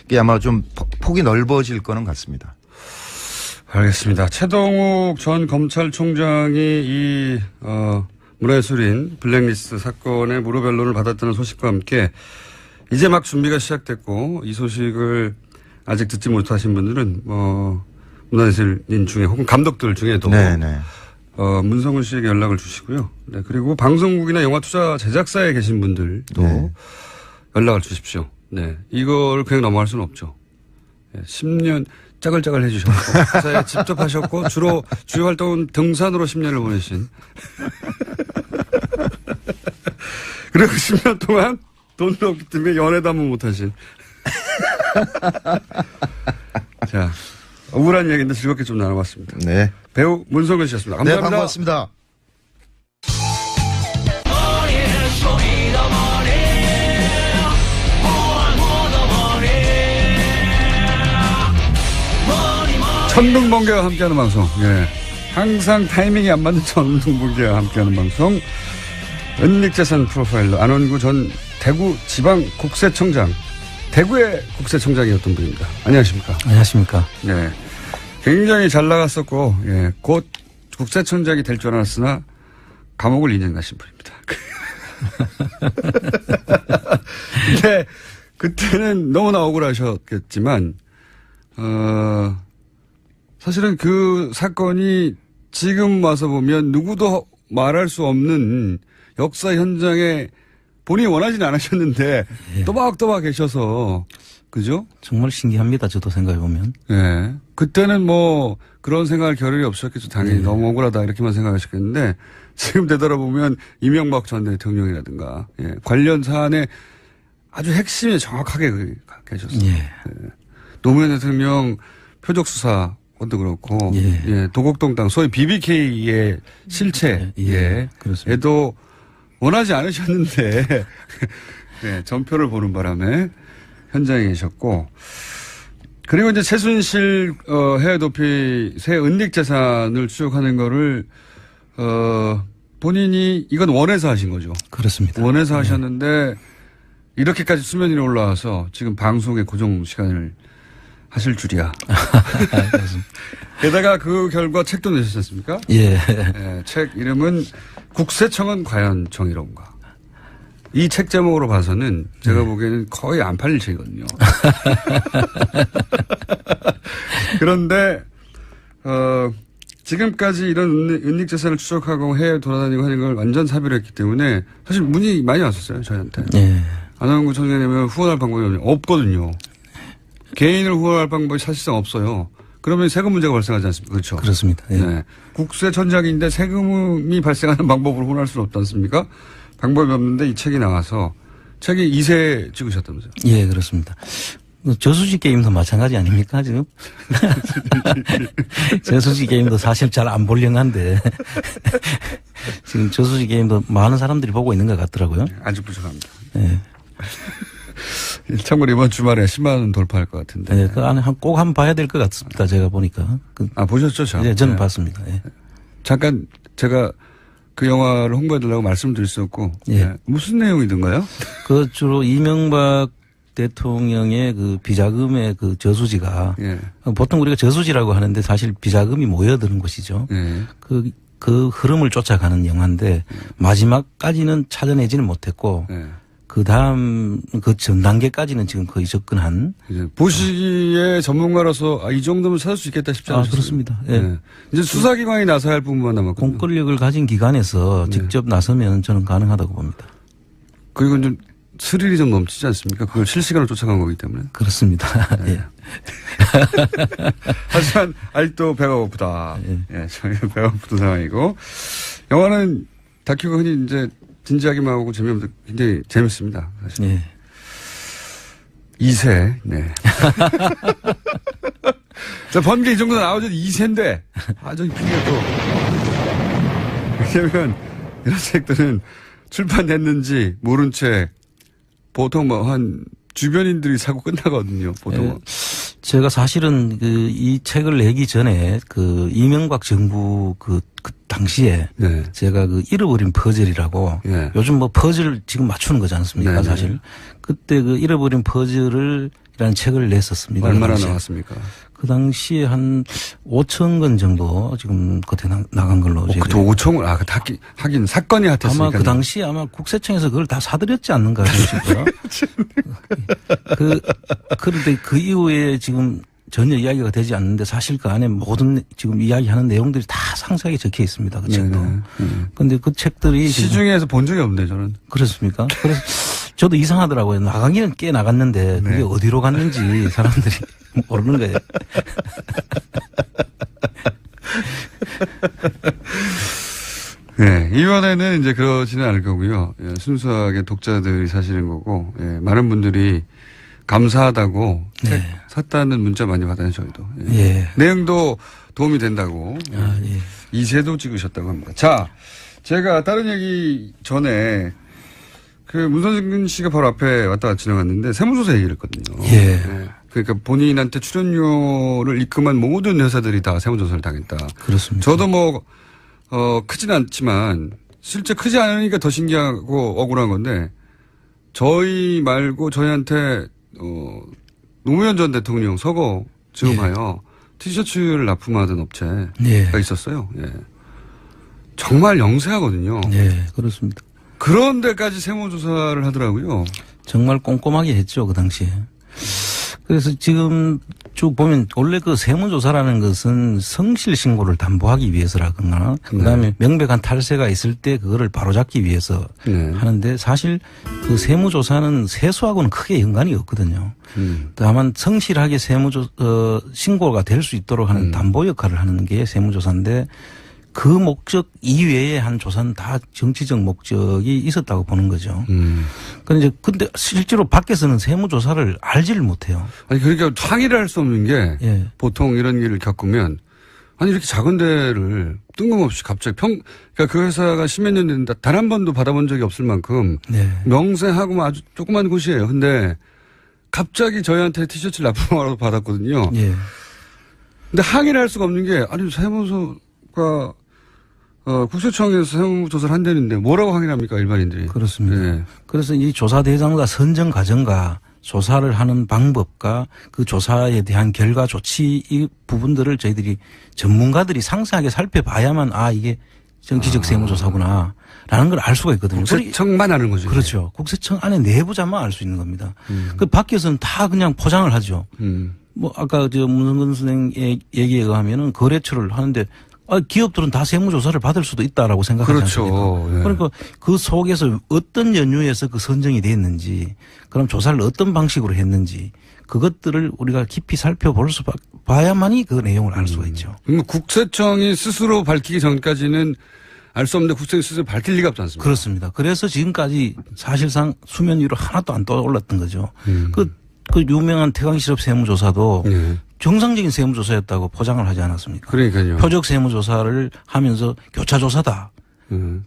이게 아마 좀 폭이 넓어질 거는 같습니다. 알겠습니다. 최동욱 전 검찰총장이 이 문화예술인 블랙리스트 사건의 무료 변론을 받았다는 소식과 함께 이제 막 준비가 시작됐고 이 소식을 아직 듣지 못하신 분들은 문화예술인 중에 혹은 감독들 중에도 문성훈 씨에게 연락을 주시고요. 네, 그리고 방송국이나 영화 투자 제작사에 계신 분들도 연락을 주십시오. 네, 이걸 그냥 넘어갈 수는 없죠. 네, 10년 짜글짜글 해주셨고 회사에 직접 하셨고 주요 활동은 등산으로 10년을 보내신 그리고 10년 동안 돈도 없기 때문에 연애도 한번 못하신 자 억울한 얘기인데 즐겁게 좀 나눠봤습니다. 네. 배우 문성근 씨였습니다. 감사합니다. 네, 반갑습니다. 천둥번개와 함께하는 방송. 예. 항상 타이밍이 안 맞는 천둥번개와 함께하는 방송. 은닉재산 프로파일러 안원구 전 대구 지방국세청장. 대구의 국세청장이었던 분입니다. 안녕하십니까. 안녕하십니까. 네. 굉장히 잘 나갔었고, 예. 곧 국세청장이 될 줄 알았으나 감옥을 2년 가신 분입니다. 근데 그때는 너무나 억울하셨겠지만, 사실은 그 사건이 지금 와서 보면 누구도 말할 수 없는 역사 현장에 본인이 원하지는 않으셨는데 예. 또박또박 계셔서 그죠? 정말 신기합니다. 저도 생각해보면. 예. 그때는 뭐 그런 생각할 겨를이 없었겠죠. 당연히 너무 억울하다 이렇게만 생각하셨겠는데 지금 되돌아보면 이명박 전 대통령이라든가 예. 관련 사안에 아주 핵심에 정확하게 계셨어요. 예. 예. 노무현 대통령 표적수사 것도 그렇고 예. 예. 도곡동땅 소위 BBK의 실체 예. 그렇습니다. 에도 원하지 않으셨는데 예. 전표를 보는 바람에 현장에 계셨고 그리고 이제 최순실 해외 도피 새 은닉 재산을 추적하는 거를 본인이 이건 원해서 하신 거죠. 그렇습니다. 원해서 하셨는데 이렇게까지 수면 위로 올라와서 지금 방송에 고정 시간을 하실 줄이야. 게다가 그 결과 책도 내셨지 않습니까? 예. 예, 책 이름은 국세청은 과연 정의로운가. 이 책 제목으로 봐서는 제가 보기에는 거의 안 팔릴 책이거든요. 그런데 지금까지 이런 은닉재산을 추적하고 해외 돌아다니고 하는 걸 완전 사비로 했기 때문에 사실 문의 많이 왔었어요. 저희한테. 예. 안원구 청장님은 후원할 방법이 없거든요. 개인을 후원할 방법이 사실상 없어요. 그러면 세금 문제가 발생하지 않습니까? 그렇죠. 그렇습니다. 예. 네. 국세청장인데 세금이 발생하는 방법으로 후원할 수는 없지 않습니까? 방법이 없는데 이 책이 나와서 책이 2세 찍으셨다면서요? 예, 그렇습니다. 저수지 게임도 마찬가지 아닙니까, 지금? 저수지 게임도 사실 잘 안 보려고 한데 지금 저수지 게임도 많은 사람들이 보고 있는 것 같더라고요. 아주 부족합니다. 예. 참고로 이번 주말에 10만 원 돌파할 것 같은데. 예, 그 안에 꼭 한번 봐야 될 것 같습니다. 제가 보니까. 보셨죠, 저? 예, 저는 네. 봤습니다. 예. 잠깐 제가 그 영화를 홍보해달라고 말씀드렸었고. 예. 네. 무슨 내용이던가요? 그 주로 이명박 대통령의 그 비자금의 그 저수지가 예. 보통 우리가 저수지라고 하는데 사실 비자금이 모여드는 곳이죠. 예. 그 흐름을 쫓아가는 영화인데 마지막까지는 찾아내지는 못했고 예. 그 다음 그 전 단계까지는 지금 거의 접근한. 이제 보시기에 전문가로서 이 정도면 찾을 수 있겠다 싶지 않으세요? 그렇습니다. 예. 네. 이제 수사기관이 나서야 할 부분만 남았거든요. 공권력을 가진 기관에서 직접 나서면 저는 가능하다고 봅니다. 그리고 좀 스릴이 좀 넘치지 않습니까? 그걸 실시간으로 쫓아간 거기 때문에. 그렇습니다. 네. 예. 하지만 아직도 배가 고프다. 예, 저희 배가 고픈 상황이고. 영화는 다큐가 흔히 이제 진지하기만 하고 재미없는데 굉장히 재밌습니다. 사실. 예. 2세, 네. 자, 번개 이 정도 나오죠. 2세인데. 저기 핑계 또. 왜냐면 이런 책들은 출판됐는지 모른 채 보통 뭐 한 주변인들이 사고 끝나거든요. 보통. 예. 제가 사실은 이 책을 내기 전에 이명박 정부 그 당시에 네. 제가 잃어버린 퍼즐이라고 네. 요즘 뭐 퍼즐 지금 맞추는 거지 않습니까? 네, 사실. 네. 그때 잃어버린 퍼즐이라는 책을 냈었습니다. 얼마나 그 당시에. 나왔습니까? 그 당시에 한 5천 건 정도 지금 그때 나간 걸로. 그때 5천을, 하긴 사건이 핫했으니까. 아마 그 당시에 국세청에서 그걸 다 사들였지 않는가 싶어요. 그런데 그 이후에 지금 전혀 이야기가 되지 않는데 사실 그 안에 모든 지금 이야기하는 내용들이 다 상세하게 적혀 있습니다. 그 책도. 그런데 그 책들이. 시중에서 본 적이 없네, 저는. 그렇습니까? 그래서 저도 이상하더라고요. 나가기는 꽤 나갔는데 그게 어디로 갔는지 사람들이 모르는 거예요. 네, 이번에는 이제 그러지는 않을 거고요. 예, 순수하게 독자들이 사시는 거고, 예, 많은 분들이 감사하다고 책 샀다는 문자 많이 받아요, 저희도. 예. 예. 내용도 도움이 된다고. 예. 이세도 찍으셨다고 합니다. 자, 제가 다른 얘기 전에 문선진 씨가 바로 앞에 왔다 지나갔는데 세무조사 얘기를 했거든요. 예. 네. 그러니까 본인한테 출연료를 입금한 모든 회사들이 다 세무조사를 당했다. 그렇습니다. 저도 뭐, 크진 않지만 실제 크지 않으니까 더 신기하고 억울한 건데 저희 말고 저희한테, 노무현 전 대통령 서거 즈음하여 티셔츠를 납품하던 업체가 네. 있었어요. 예. 정말 영세하거든요. 네, 그렇습니다. 그런 데까지 세무조사를 하더라고요. 정말 꼼꼼하게 했죠, 그 당시에. 그래서 지금 쭉 보면 원래 그 세무조사라는 것은 성실 신고를 담보하기 위해서라거나 그다음에 명백한 탈세가 있을 때 그거를 바로잡기 위해서 하는데 사실 그 세무조사는 세수하고는 크게 연관이 없거든요. 다만 성실하게 신고가 될 수 있도록 하는 담보 역할을 하는 게 세무조사인데 그 목적 이외에 한 조사는 다 정치적 목적이 있었다고 보는 거죠. 근데 실제로 밖에서는 세무조사를 알지를 못해요. 아니, 그러니까 항의를 할 수 없는 게 예. 보통 이런 일을 겪으면 아니, 이렇게 작은 데를 뜬금없이 갑자기 그러니까 그 회사가 10몇 년 됐는데 단 한 번도 받아본 적이 없을 만큼 네. 명세하고 뭐 아주 조그만 곳이에요. 근데 갑자기 저희한테 티셔츠를 납품하러 받았거든요. 예. 근데 항의를 할 수가 없는 게 아니, 세무서가 국세청에서 세무조사를 한다는데 뭐라고 항의합니까 일반인들이. 그렇습니다. 네. 그래서 이 조사 대상자 선정 과정과 조사를 하는 방법과 그 조사에 대한 결과 조치 이 부분들을 저희들이 전문가들이 상세하게 살펴봐야만 이게 정치적 세무조사구나 라는 걸 알 수가 있거든요. 국세청만 아는 거죠. 그렇죠. 국세청 안에 내부자만 알 수 있는 겁니다. 그 밖에서는 다 그냥 포장을 하죠. 뭐 아까 문성근 선생님 얘기에 의하면은 거래처를 하는데 기업들은 다 세무조사를 받을 수도 있다라고 생각하지 않습니까? 그렇죠. 네. 그러니까 그 속에서 어떤 연유에서 그 선정이 됐는지 그럼 조사를 어떤 방식으로 했는지 그것들을 우리가 깊이 살펴볼 봐야만이 그 내용을 알 수가 있죠. 국세청이 스스로 밝히기 전까지는 알 수 없는데 국세청이 스스로 밝힐 리가 없지 않습니까? 그렇습니다. 그래서 지금까지 사실상 수면 위로 하나도 안 떠올랐던 거죠. 그 유명한 태광실업 세무조사도 정상적인 세무조사였다고 포장을 하지 않았습니까? 그러니까요. 표적 세무조사를 하면서 교차조사다.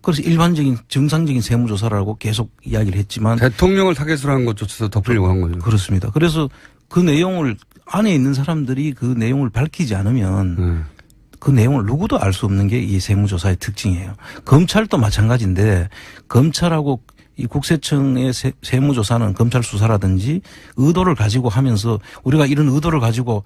그래서 일반적인 정상적인 세무조사라고 계속 이야기를 했지만 대통령을 타겟으로 한 것조차도 덮으려고 한 거죠. 그렇습니다. 그래서 그 내용을 안에 있는 사람들이 그 내용을 밝히지 않으면 그 내용을 누구도 알 수 없는 게 이 세무조사의 특징이에요. 검찰도 마찬가지인데 검찰하고 이 국세청의 세무조사는 검찰 수사라든지 의도를 가지고 하면서 우리가 이런 의도를 가지고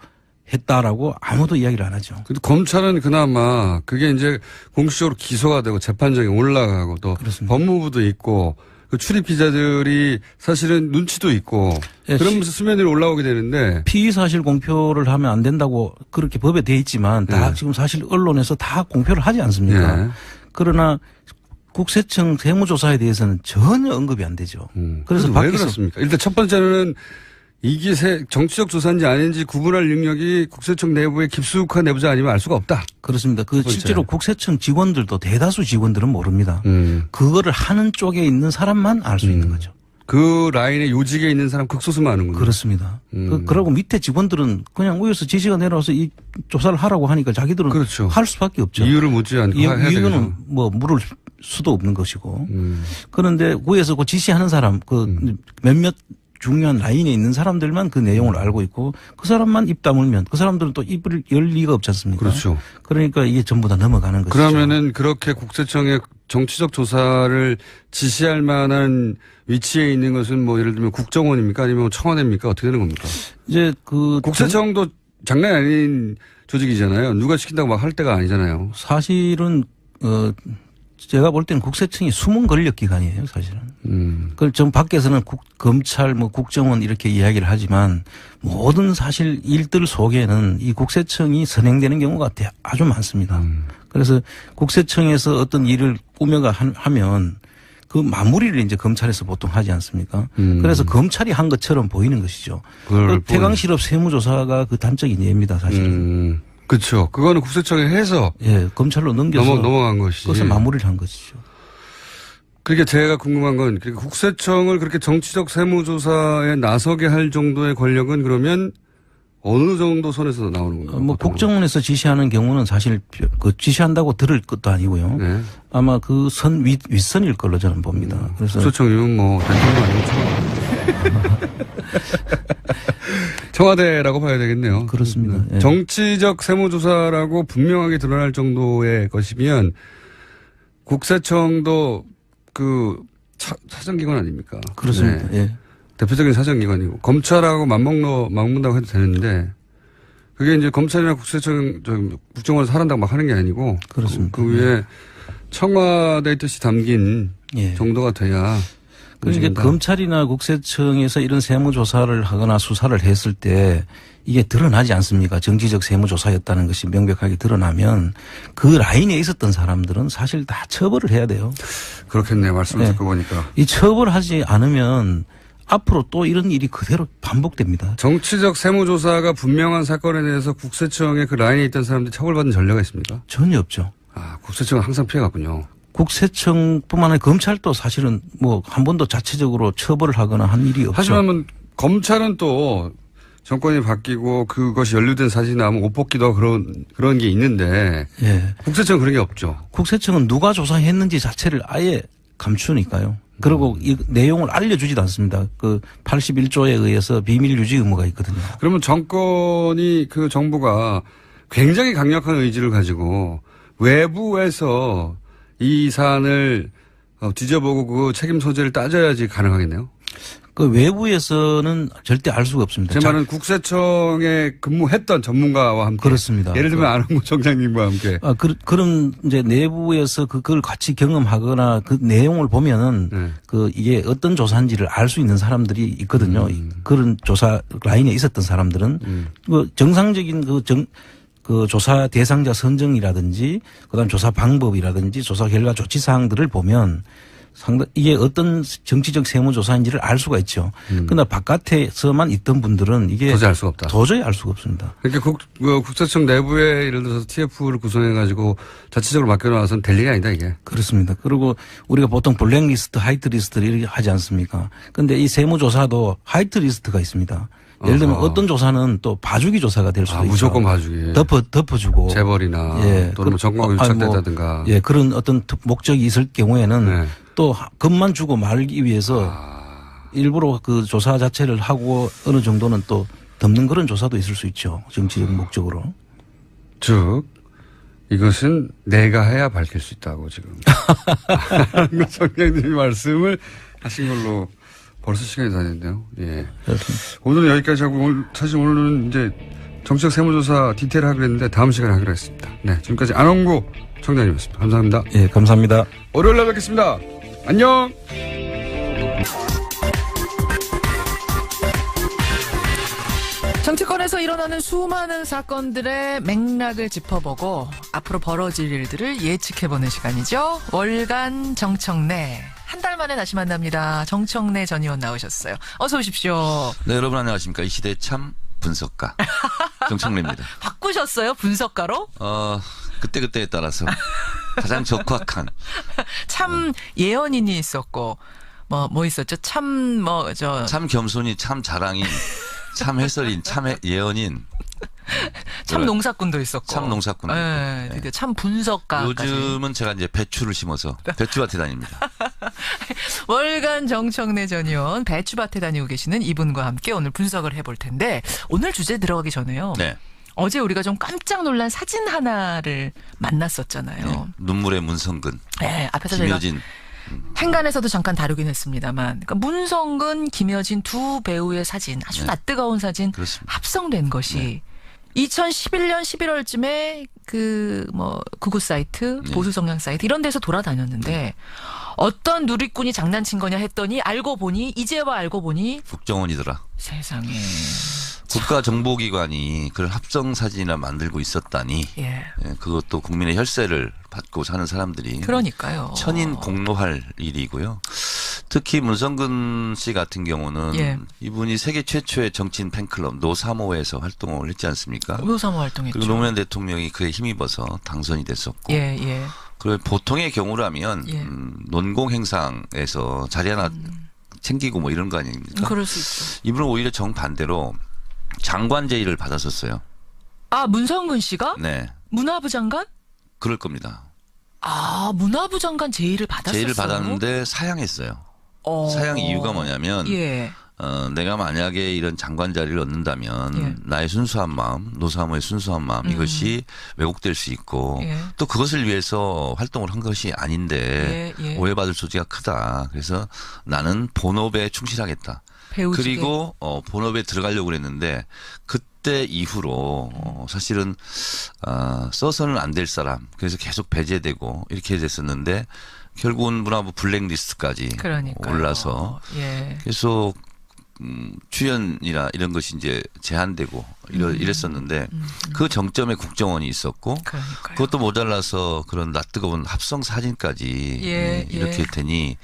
했다라고 아무도 이야기를 안 하죠. 근데 검찰은 그나마 그게 이제 공식적으로 기소가 되고 재판정에 올라가고 또 그렇습니다. 법무부도 있고 그 출입 기자들이 사실은 눈치도 있고 그러면서 수면 위로 올라오게 되는데 피의 사실 공표를 하면 안 된다고 그렇게 법에 돼 있지만 다 지금 사실 언론에서 다 공표를 하지 않습니까? 그러나 국세청 세무조사에 대해서는 전혀 언급이 안 되죠. 그래서 왜 그렇습니까? 일단 첫 번째는 이게 정치적 조사인지 아닌지 구분할 능력이 국세청 내부의 깊숙한 내부자 아니면 알 수가 없다. 그렇습니다. 실제로 국세청 직원들도 대다수 직원들은 모릅니다. 그거를 하는 쪽에 있는 사람만 알 수 있는 거죠. 그 라인의 요직에 있는 사람 극소수만 아는군요. 그렇습니다. 그러고 밑에 직원들은 그냥 위에서 지시가 내려와서 이 조사를 하라고 하니까 자기들은 그렇죠. 할 수밖에 없죠. 이유를 묻지 않고 해야 되죠. 이유는 뭐 물을 수도 없는 것이고. 그런데 위에서 그 지시하는 사람 몇몇 중요한 라인에 있는 사람들만 그 내용을 알고 있고 그 사람만 입 다물면 그 사람들은 또 입을 열 리가 없지 않습니까? 그렇죠. 그러니까 이게 전부 다 넘어가는 것이죠. 그러면은 그렇게 국세청의 정치적 조사를 지시할 만한 위치에 있는 것은 뭐 예를 들면 국정원입니까? 아니면 청와대입니까? 어떻게 되는 겁니까? 이제 국세청도 장난이 아닌 조직이잖아요. 누가 시킨다고 막 할 때가 아니잖아요. 사실은 제가 볼 때는 국세청이 숨은 권력 기관이에요, 사실은. 그걸 좀 밖에서는 검찰, 국정원 이렇게 이야기를 하지만 모든 사실 일들 속에는 이 국세청이 선행되는 경우가 아주 많습니다. 그래서 국세청에서 어떤 일을 꾸며가 하면 그 마무리를 이제 검찰에서 보통 하지 않습니까? 그래서 검찰이 한 것처럼 보이는 것이죠. 그 태광실업 세무조사가 그 단적인 예입니다, 사실은. 그렇죠. 그거는 국세청에 해서 검찰로 넘겨서 넘어간 것이지. 그것을 마무리를 한 것이죠. 그러니까 제가 궁금한 건 국세청을 그렇게 정치적 세무조사에 나서게 할 정도의 권력은 그러면 어느 정도 선에서 나오는 건가요? 국정원에서 지시하는 경우는 사실 지시한다고 들을 것도 아니고요. 네. 아마 그 선 윗선일 걸로 저는 봅니다. 그래서 국세청이면 대통령 아니면 청와대라고 봐야 되겠네요. 그렇습니다. 예. 정치적 세무조사라고 분명하게 드러날 정도의 것이면 국세청도 그 사정기관 아닙니까? 그렇습니다. 네. 예. 대표적인 사정기관이고 검찰하고 맞먹는다고 해도 되는데 그게 이제 검찰이나 국정원에서 하란다고 막 하는 게 아니고 그렇습니다. 그 위에 청와대의 뜻이 담긴 예. 정도가 돼야 그래서 이게 검찰이나 국세청에서 이런 세무조사를 하거나 수사를 했을 때 이게 드러나지 않습니까? 정치적 세무조사였다는 것이 명백하게 드러나면 그 라인에 있었던 사람들은 사실 다 처벌을 해야 돼요. 그렇겠네요. 말씀을 네. 듣고 보니까. 이 처벌하지 않으면 앞으로 또 이런 일이 그대로 반복됩니다. 정치적 세무조사가 분명한 사건에 대해서 국세청의 그 라인에 있던 사람들이 처벌받은 전례가 있습니까? 전혀 없죠. 아, 국세청은 항상 피해갔군요. 국세청뿐만 아니라 검찰도 사실은 뭐 한 번도 자체적으로 처벌을 하거나 한 일이 없죠. 하지만 검찰은 또 정권이 바뀌고 그것이 연루된 사진이 나오면 옷 벗기도 하고 그런 게 있는데 예. 국세청은 그런 게 없죠. 국세청은 누가 조사했는지 자체를 아예 감추니까요. 그리고 이 내용을 알려주지도 않습니다. 그 81조에 의해서 비밀 유지 의무가 있거든요. 그러면 정권이 그 정부가 굉장히 강력한 의지를 가지고 외부에서 이 사안을 뒤져보고 그 책임 소재를 따져야지 가능하겠네요. 그 외부에서는 절대 알 수가 없습니다. 제 말은 국세청에 근무했던 전문가와 함께. 그렇습니다. 예를 들면 안홍구 청장님과 함께. 그런 이제 내부에서 그걸 같이 경험하거나 그 내용을 보면은 네. 그 이게 어떤 조사인지를 알 수 있는 사람들이 있거든요. 그런 조사 라인에 있었던 사람들은 그 정상적인 그 조사 대상자 선정이라든지 그다음 조사 방법이라든지 조사 결과 조치 사항들을 보면 이게 어떤 정치적 세무조사인지를 알 수가 있죠. 그러나 바깥에서만 있던 분들은 이게 도저히 알 수가 없다. 도저히 알 수가 없습니다. 그러니까 국세청 내부에 예를 들어서 TF를 구성해가지고 자체적으로 맡겨놔서는 될 일이 아니다 이게. 그렇습니다. 그리고 우리가 보통 블랙리스트, 화이트리스트를 이렇게 하지 않습니까? 그런데 이 세무조사도 화이트리스트가 있습니다. 예를 들면 어떤 조사는 또 봐주기 조사가 될 수도 있죠. 무조건 봐주기. 덮어주고. 재벌이나 또는 정광이 유착되다든가. 예, 그런 어떤 목적이 있을 경우에는 네. 또 겁만 주고 말기 위해서 일부러 그 조사 자체를 하고 어느 정도는 또 덮는 그런 조사도 있을 수 있죠. 정치적 목적으로. 즉 이것은 내가 해야 밝힐 수 있다고 지금. 안홍구 청장님이 말씀을 하신 걸로 벌써 시간이 다 됐네요. 예. 오늘은 여기까지 하고 사실 오늘은 이제 정치적 세무조사 디테일 하기로 했는데 다음 시간에 하기로 했습니다. 네. 지금까지 안홍구 청장님이었습니다. 감사합니다. 예, 감사합니다. 월요일 날 뵙겠습니다. 안녕! 정치권에서 일어나는 수많은 사건들의 맥락을 짚어보고 앞으로 벌어질 일들을 예측해보는 시간이죠. 월간 정청래. 한 달 만에 다시 만납니다. 정청래 전 의원 나오셨어요. 어서 오십시오. 네, 여러분 안녕하십니까. 이 시대의 참 분석가 정청래입니다. 바꾸셨어요? 분석가로? 그때그때에 따라서 가장 적확한. 참 예언인이 있었고 뭐 있었죠? 참 겸손인, 참 자랑인, 참 해설인, 참 예언인. 참 농사꾼도 있었고. 참 농사꾼도 네, 있고. 네. 참 분석가까지. 요즘은 제가 이제 배추를 심어서 배추밭에 다닙니다. 월간 정청래 전 의원 배추밭에 다니고 계시는 이분과 함께 오늘 분석을 해볼 텐데 오늘 주제 들어가기 전에요. 네. 어제 우리가 좀 깜짝 놀란 사진 하나를 만났었잖아요. 네. 눈물의 문성근. 네, 앞에서 김여진. 행간에서도 잠깐 다루긴 했습니다만 그러니까 문성근, 김여진 두 배우의 사진 아주 네. 낯뜨거운 사진 그렇습니다. 합성된 것이 네. 2011년 11월쯤에 구구 사이트, 네. 보수 성향 사이트 이런 데서 돌아다녔는데 어떤 누리꾼이 장난친 거냐 했더니 이제와 알고 보니 국정원이더라. 세상에. 국가정보기관이 그런 합성 사진이나 만들고 있었다니. 예. 예, 그것도 국민의 혈세를 받고 사는 사람들이. 그러니까요. 천인 공노할 일이고요. 특히 문성근 씨 같은 경우는 예. 이분이 세계 최초의 정치인 팬클럽 노사모에서 활동을 했지 않습니까? 노사모 활동했죠. 그리고 노무현 대통령이 그에 힘입어서 당선이 됐었고. 예, 예. 그리고 보통의 경우라면 예. 논공 행상에서 자리 하나 챙기고 뭐 이런 거 아닙니까? 그럴 수 있죠. 이분은 오히려 정반대로 장관 제의를 받았었어요. 아, 문성근 씨가? 네. 문화부 장관? 그럴 겁니다. 아, 문화부 장관 제의를 받았었어요. 제의를 받았는데 사양했어요. 사양 이유가 뭐냐면 예. 내가 만약에 이런 장관 자리를 얻는다면 예. 나의 순수한 마음, 노사모의 순수한 마음 이것이 왜곡될 수 있고 예. 또 그것을 위해서 활동을 한 것이 아닌데 예, 예. 오해받을 소지가 크다. 그래서 나는 본업에 충실하겠다. 배우지게. 그리고 본업에 들어가려고 그랬는데 그때 이후로 사실은 써서는 안 될 사람 그래서 계속 배제되고 이렇게 됐었는데 결국은 문화부 블랙리스트까지 그러니까요. 올라서 예. 계속 출연이나 이런 것이 이제 제한되고 이랬었는데 그 정점에 국정원이 있었고 그러니까요. 그것도 모자라서 그런 낯뜨거운 합성 사진까지 예, 이렇게 예. 되니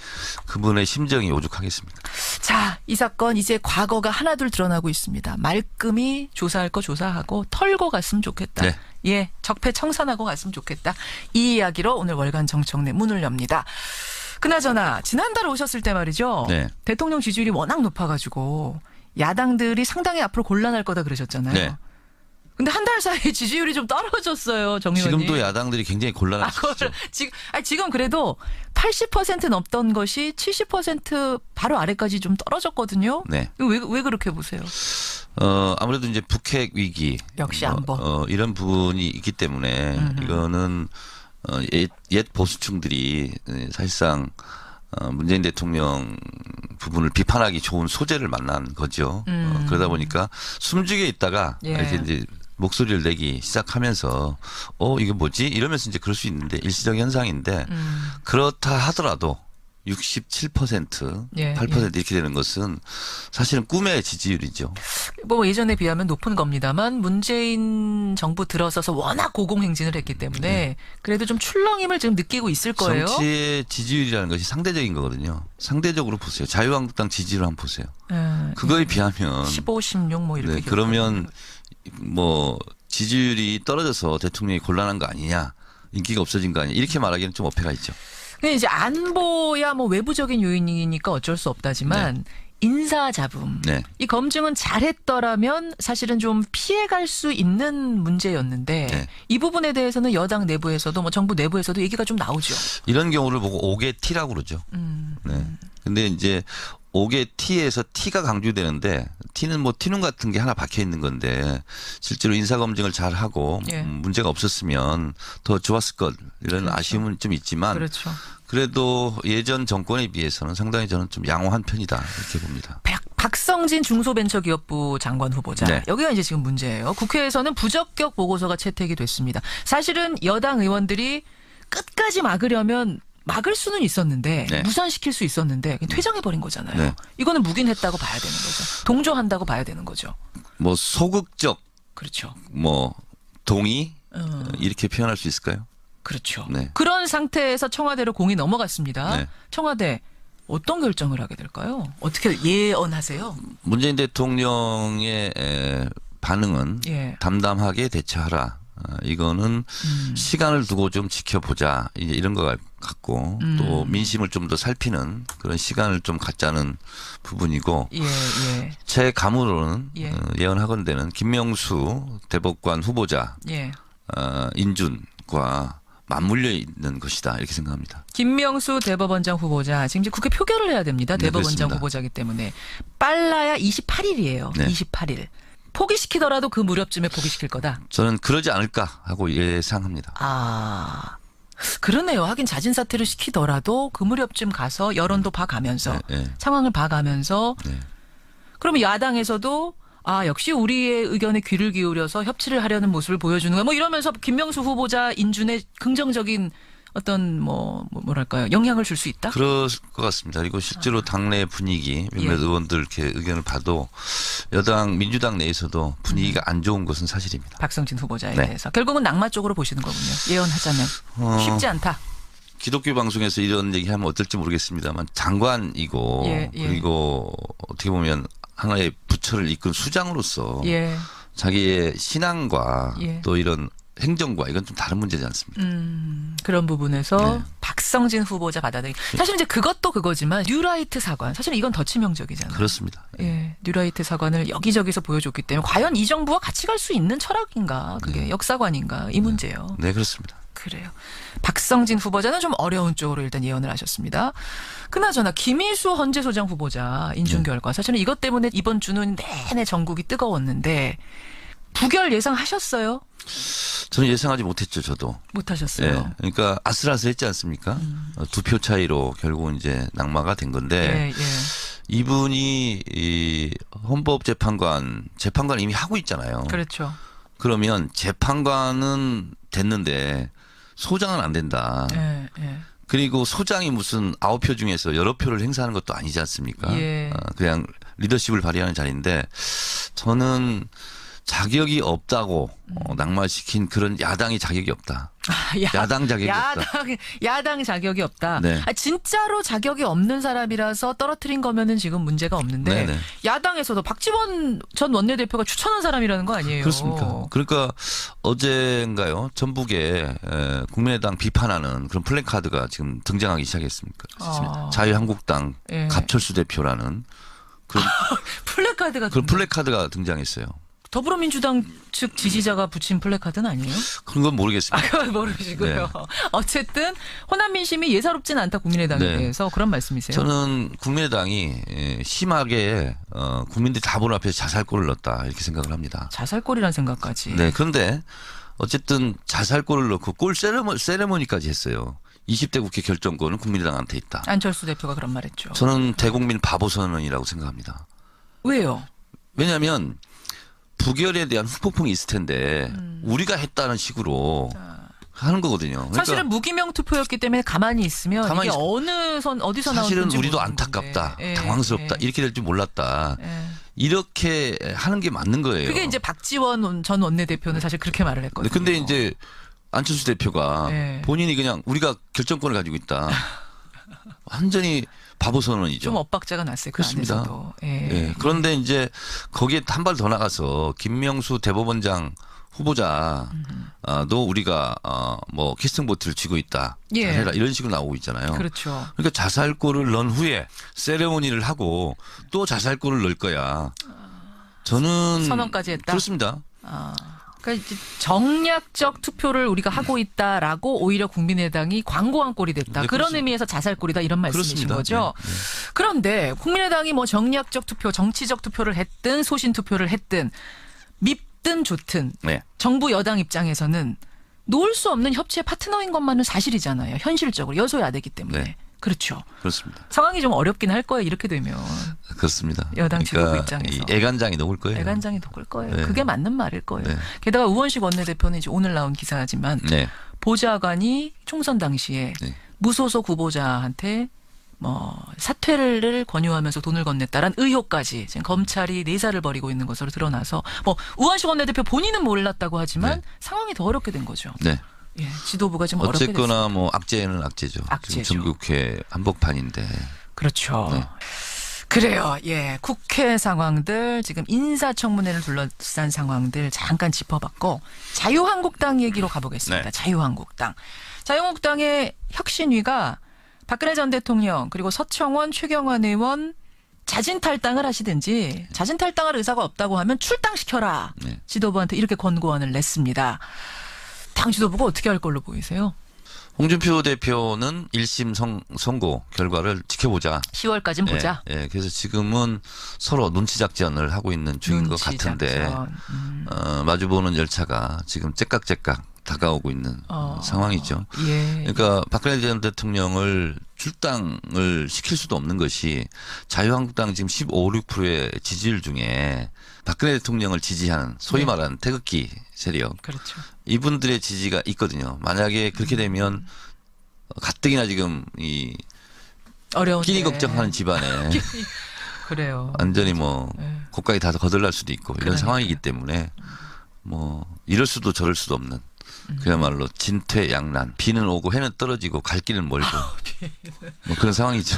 그분의 심정이 오죽하겠습니까? 자, 이 사건 이제 과거가 하나둘 드러나고 있습니다. 말끔히 조사할 거 조사하고 털고 갔으면 좋겠다. 네. 예, 적폐 청산하고 갔으면 좋겠다. 이 이야기로 오늘 월간 정청래 문을 엽니다. 그나저나 지난달에 오셨을 때 말이죠. 네. 대통령 지지율이 워낙 높아가지고 야당들이 상당히 앞으로 곤란할 거다 그러셨잖아요. 네. 근데 한 달 사이에 지지율이 좀 떨어졌어요, 정 의원님. 지금도 야당들이 굉장히 곤란할 수 있죠. 지금 그래도 80% 넘던 것이 70% 바로 아래까지 좀 떨어졌거든요. 네. 왜 그렇게 보세요? 아무래도 이제 북핵 위기. 역시 안보. 이런 부분이 있기 때문에 이거는 옛 보수층들이 사실상 문재인 대통령 부분을 비판하기 좋은 소재를 만난 거죠. 그러다 보니까 숨죽여 있다가 예. 이렇게 이제 목소리를 내기 시작하면서 이게 뭐지? 이러면서 이제 그럴 수 있는데 일시적 현상인데 그렇다 하더라도 67%, 예, 8% 예. 이렇게 되는 것은 사실은 꿈의 지지율이죠. 뭐 예전에 비하면 높은 겁니다만 문재인 정부 들어서서 워낙 고공행진을 했기 때문에 그래도 좀 출렁임을 지금 느끼고 있을 거예요. 정치의 지지율이라는 것이 상대적인 거거든요. 상대적으로 보세요. 자유한국당 지지율 한번 보세요. 예, 그거에 비하면 15, 16 뭐 이렇게. 네, 그러면 뭐 지지율이 떨어져서 대통령이 곤란한 거 아니냐, 인기가 없어진 거 아니냐 이렇게 말하기는 좀 어폐가 있죠. 근데 이제 안보야 뭐 외부적인 요인이니까 어쩔 수 없다지만 인사잡음. 네. 이 검증은 잘했더라면 사실은 좀 피해갈 수 있는 문제였는데 네. 이 부분에 대해서는 여당 내부에서도 뭐 정부 내부에서도 얘기가 좀 나오죠. 이런 경우를 보고 5개 T라고 그러죠. 네. 근데 이제 5개 T에서 T가 강조되는데 T는 뭐 T눈 같은 게 하나 박혀 있는 건데 실제로 인사 검증을 잘 하고 예. 문제가 없었으면 더 좋았을 것 이런 그렇죠. 아쉬움은 좀 있지만 그렇죠. 그래도 예전 정권에 비해서는 상당히 저는 좀 양호한 편이다 이렇게 봅니다. 박성진 중소벤처기업부 장관 후보자. 네. 여기가 이제 지금 문제예요. 국회에서는 부적격 보고서가 채택이 됐습니다. 사실은 여당 의원들이 끝까지 막으려면 막을 수는 있었는데 네. 무산시킬 수 있었는데 퇴장해버린 거잖아요. 네. 이거는 묵인했다고 봐야 되는 거죠. 동조한다고 봐야 되는 거죠. 뭐 소극적 그렇죠. 뭐 동의 이렇게 표현할 수 있을까요? 그렇죠. 네. 그런 상태에서 청와대로 공이 넘어갔습니다. 네. 청와대 어떤 결정을 하게 될까요? 어떻게 예언하세요? 문재인 대통령의 반응은 예. 담담하게 대처하라. 이거는 시간을 두고 좀 지켜보자. 이제 이런 것 같고 또 민심을 좀 더 살피는 그런 시간을 좀 갖자는 부분이고 예, 예, 제 감으로는 예. 예언하건대는 김명수 대법관 후보자 예. 인준과 맞물려 있는 것이다 이렇게 생각합니다. 김명수 대법원장 후보자 지금 이제 국회 표결을 해야 됩니다. 네, 대법원장 그렇습니다. 후보자이기 때문에 빨라야 28일이에요. 네. 28일. 포기시키더라도 그 무렵쯤에 포기시킬 거다. 저는 그러지 않을까 하고 예상합니다. 아, 그러네요. 하긴 자진 사퇴를 시키더라도 그 무렵쯤 가서 여론도 봐가면서 네, 네. 상황을 봐가면서 네. 그러면 야당에서도 역시 우리의 의견에 귀를 기울여서 협치를 하려는 모습을 보여주는 거야. 뭐 이러면서 김명수 후보자 인준에 긍정적인 어떤 뭐랄까요 영향을 줄 수 있다. 그럴 것 같습니다. 그리고 실제로 당내 분위기 몇몇 예. 의원들 이렇게 의견을 봐도 여당 민주당 내에서도 분위기가 안 좋은 것은 사실입니다. 박성진 후보자에 네. 대해서 결국은 낙마 쪽으로 보시는 거군요. 예언하자면 쉽지 않다. 기독교 방송에서 이런 얘기하면 어떨지 모르겠습니다만 장관이고 예, 예. 그리고 어떻게 보면 하나의 부처를 이끈 수장으로서 예, 자기의 신앙과 예. 또 이런 행정과 이건 좀 다른 문제지 않습니까? 그런 부분에서 네. 박성진 후보자 받아들이기. 사실 이제 그것도 그거지만 뉴라이트 사관. 사실 이건 더 치명적이잖아요. 그렇습니다. 예, 뉴라이트 사관을 여기저기서 보여줬기 때문에 과연 이 정부와 같이 갈 수 있는 철학인가, 그게 역사관인가 이 문제예요. 네, 그렇습니다. 그래요. 박성진 후보자는 좀 어려운 쪽으로 일단 예언을 하셨습니다. 그나저나 김희수 헌재소장 후보자 인준 결과 사실은 이것 때문에 이번 주는 내내 전국이 뜨거웠는데 부결 예상하셨어요? 저는 예상하지 못했죠, 저도. 못하셨어요. 예. 그러니까 아슬아슬했지 않습니까? 2표 차이로 결국은 이제 낙마가 된 건데 예, 예. 이분이 이 헌법재판관 이미 하고 있잖아요. 그렇죠. 그러면 재판관은 됐는데 소장은 안 된다. 예, 예. 그리고 소장이 무슨 9표 중에서 여러 표를 행사하는 것도 아니지 않습니까? 예. 그냥 리더십을 발휘하는 자리인데 저는 자격이 없다고 낙마시킨 그런 야당이 자격이 없다. 야당 자격이 없다. 야당 자격이 없다. 네. 아, 진짜로 자격이 없는 사람이라서 떨어뜨린 거면은 지금 문제가 없는데 네네. 야당에서도 박지원 전 원내대표가 추천한 사람이라는 거 아니에요? 그렇습니까? 그러니까 어제인가요? 전북에 국민의당 비판하는 그런 플래카드가 지금 등장하기 시작했습니까? 자유한국당 예. 갑철수 대표라는 그런 플래카드가 그런 플래카드가 등장했어요. 더불어민주당 측 지지자가 붙인 플래카드는 아니에요? 그런 건 모르겠습니다. 그걸 모르시고요. 네. 어쨌든 호남 민심이 예사롭진 않다 국민의당에 네. 대해서 그런 말씀이세요? 저는 국민의당이 심하게 국민들이 다분 앞에서 자살골을 넣었다 이렇게 생각을 합니다. 자살골이란 생각까지. 네, 그런데 어쨌든 자살골을 넣고 골 세레머니까지 했어요. 20대 국회 결정권은 국민의당한테 있다. 안철수 대표가 그런 말했죠. 저는 대국민 바보 선언이라고 생각합니다. 왜요? 왜냐하면 부결에 대한 후폭풍이 있을 텐데 우리가 했다는 식으로 하는 거거든요. 그러니까 사실은 무기명 투표였기 때문에 가만히 있으면 가만히 이게 있- 어느 선 어디서 나오는지 사실은 우리도 모르는 안타깝다, 건데. 예, 당황스럽다, 예, 이렇게 될 줄 몰랐다. 예. 이렇게 하는 게 맞는 거예요. 그게 이제 박지원 전 원내대표는 사실 그렇게 말을 했거든요. 근데 이제 안철수 대표가 예. 본인이 그냥 우리가 결정권을 가지고 있다. 완전히 바보 선언이죠. 좀 엇박자가 났어요. 그 그렇습니다. 안에서도. 예. 예. 그런데 이제 거기에 한 발 더 나가서 김명수 대법원장 후보자도 우리가 뭐 캐스팅 보트를 쥐고 있다. 예. 잘해라 이런 식으로 나오고 있잖아요. 그렇죠. 그러니까 자살골을 넣은 후에 세레모니를 하고 또 자살골을 넣을 거야. 저는 선언까지 했다? 그렇습니다. 그러니까 이제 정략적 투표를 우리가 하고 있다라고 오히려 국민의당이 광고한 꼴이 됐다. 네, 그런 그렇습니다. 의미에서 자살골이다 이런 말씀이신 그렇습니다. 거죠. 네, 네. 그런데 국민의당이 뭐 정략적 투표, 정치적 투표를 했든 소신 투표를 했든 밉든 좋든 네. 정부 여당 입장에서는 놓을 수 없는 협치의 파트너인 것만은 사실이잖아요. 현실적으로 여소야대기 때문에. 네. 그렇죠. 그렇습니다. 상황이 좀 어렵긴 할 거예요. 이렇게 되면. 그렇습니다. 여당 지도부 그러니까 입장에서. 이 애간장이 녹을 거예요. 애간장이 녹을 거예요. 네. 그게 맞는 말일 거예요. 네. 게다가 우원식 원내대표는 이제 오늘 나온 기사지만 네. 보좌관이 총선 당시에 네. 무소속 후보자한테 뭐 사퇴를 권유하면서 돈을 건넸다란 의혹까지 지금 검찰이 내사를 벌이고 있는 것으로 드러나서 뭐 우원식 원내대표 본인은 몰랐다고 하지만 네. 상황이 더 어렵게 된 거죠. 네. 예, 지도부가 지금 어렵게 됐습니다. 어쨌거나 뭐 악재는 악재죠. 악재죠. 지금 전국회 한복판인데. 그렇죠. 네. 그래요. 예. 국회 상황들, 지금 인사청문회를 둘러싼 상황들 잠깐 짚어봤고, 자유한국당 얘기로 가보겠습니다. 네. 자유한국당. 자유한국당의 혁신위가 박근혜 전 대통령, 그리고 서청원, 최경환 의원 자진 탈당을 하시든지, 자진 탈당할 의사가 없다고 하면 출당시켜라. 네. 지도부한테 이렇게 권고안을 냈습니다. 당 지도부가 어떻게 할 걸로 보이세요? 홍준표 대표는 1심 선고 결과를 지켜보자. 10월까지는 보자. 예, 그래서 지금은 서로 눈치 작전을 하고 있는 중인 것 눈치 같은데 작전. 마주보는 열차가 지금 째깍째깍 다가오고 있는 상황이죠. 예. 그러니까 박근혜 전 대통령을 출당을 시킬 수도 없는 것이 자유한국당 지금 15, 6%의 지지율 중에 박근혜 대통령을 지지하는 소위 말하는 태극기 세력 그렇죠. 이분들의 지지가 있거든요. 만약에 그렇게 되면 가뜩이나 지금 이 어려운데. 끼니 걱정하는 집안에 그래요. 완전히 뭐 네. 고가에 다 거들날 수도 있고 이런 그러니까요. 상황이기 때문에 뭐 이럴 수도 저럴 수도 없는 그야말로 진퇴양난 비는 오고 해는 떨어지고 갈 길은 멀고 뭐 그런 상황이죠.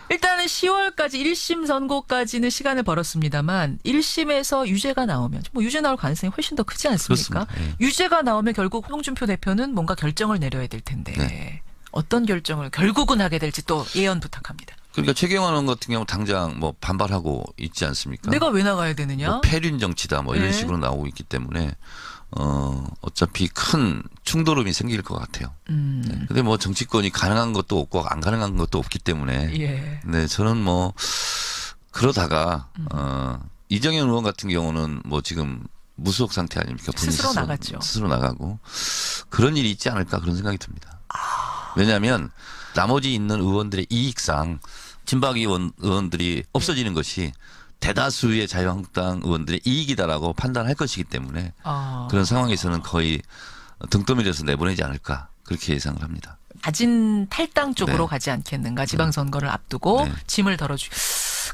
일단은 10월까지 1심 선고까지는 시간을 벌었습니다만 1심에서 유죄가 나오면 뭐 유죄 나올 가능성이 훨씬 더 크지 않습니까? 그렇습니다. 예. 유죄가 나오면 결국 홍준표 대표는 뭔가 결정을 내려야 될 텐데 네. 어떤 결정을 결국은 하게 될지 또 예언 부탁합니다. 그러니까 최경환 의원 같은 경우 당장 뭐 반발하고 있지 않습니까? 내가 왜 나가야 되느냐? 뭐 폐륜 정치다 뭐 이런 네. 식으로 나오고 있기 때문에 어차피 큰 충돌음이 생길 것 같아요. 네. 근데 뭐 정치권이 가능한 것도 없고 안 가능한 것도 없기 때문에 예. 네, 저는 뭐 그러다가 이정현 의원 같은 경우는 뭐 지금 무소속 상태 아닙니까? 본인 스스로 나갔죠. 스스로 나가고 그런 일이 있지 않을까 그런 생각이 듭니다. 왜냐하면 나머지 있는 의원들의 이익상 친박 의원들이 없어지는 것이 대다수의 자유한국당 의원들의 이익이다라고 판단할 것이기 때문에 그런 상황에서는 거의 등 떠밀려서 내보내지 않을까 그렇게 예상을 합니다. 낮은 탈당 쪽으로 네. 가지 않겠는가 지방선거를 앞두고 네. 짐을 덜어주.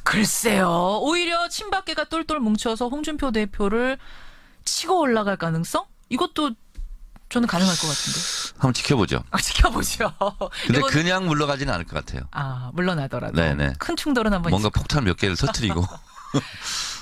글쎄요. 오히려 친박계가 똘똘 뭉쳐서 홍준표 대표를 치고 올라갈 가능성? 이것도 저는 가능할 것 같은데. 한번 지켜보죠. 지켜보죠. 근데 이건- 그냥 물러가지는 않을 것 같아요. 물러나더라도 네네. 큰 충돌은 한번 뭔가 있을 것 폭탄 몇 개를 터뜨리고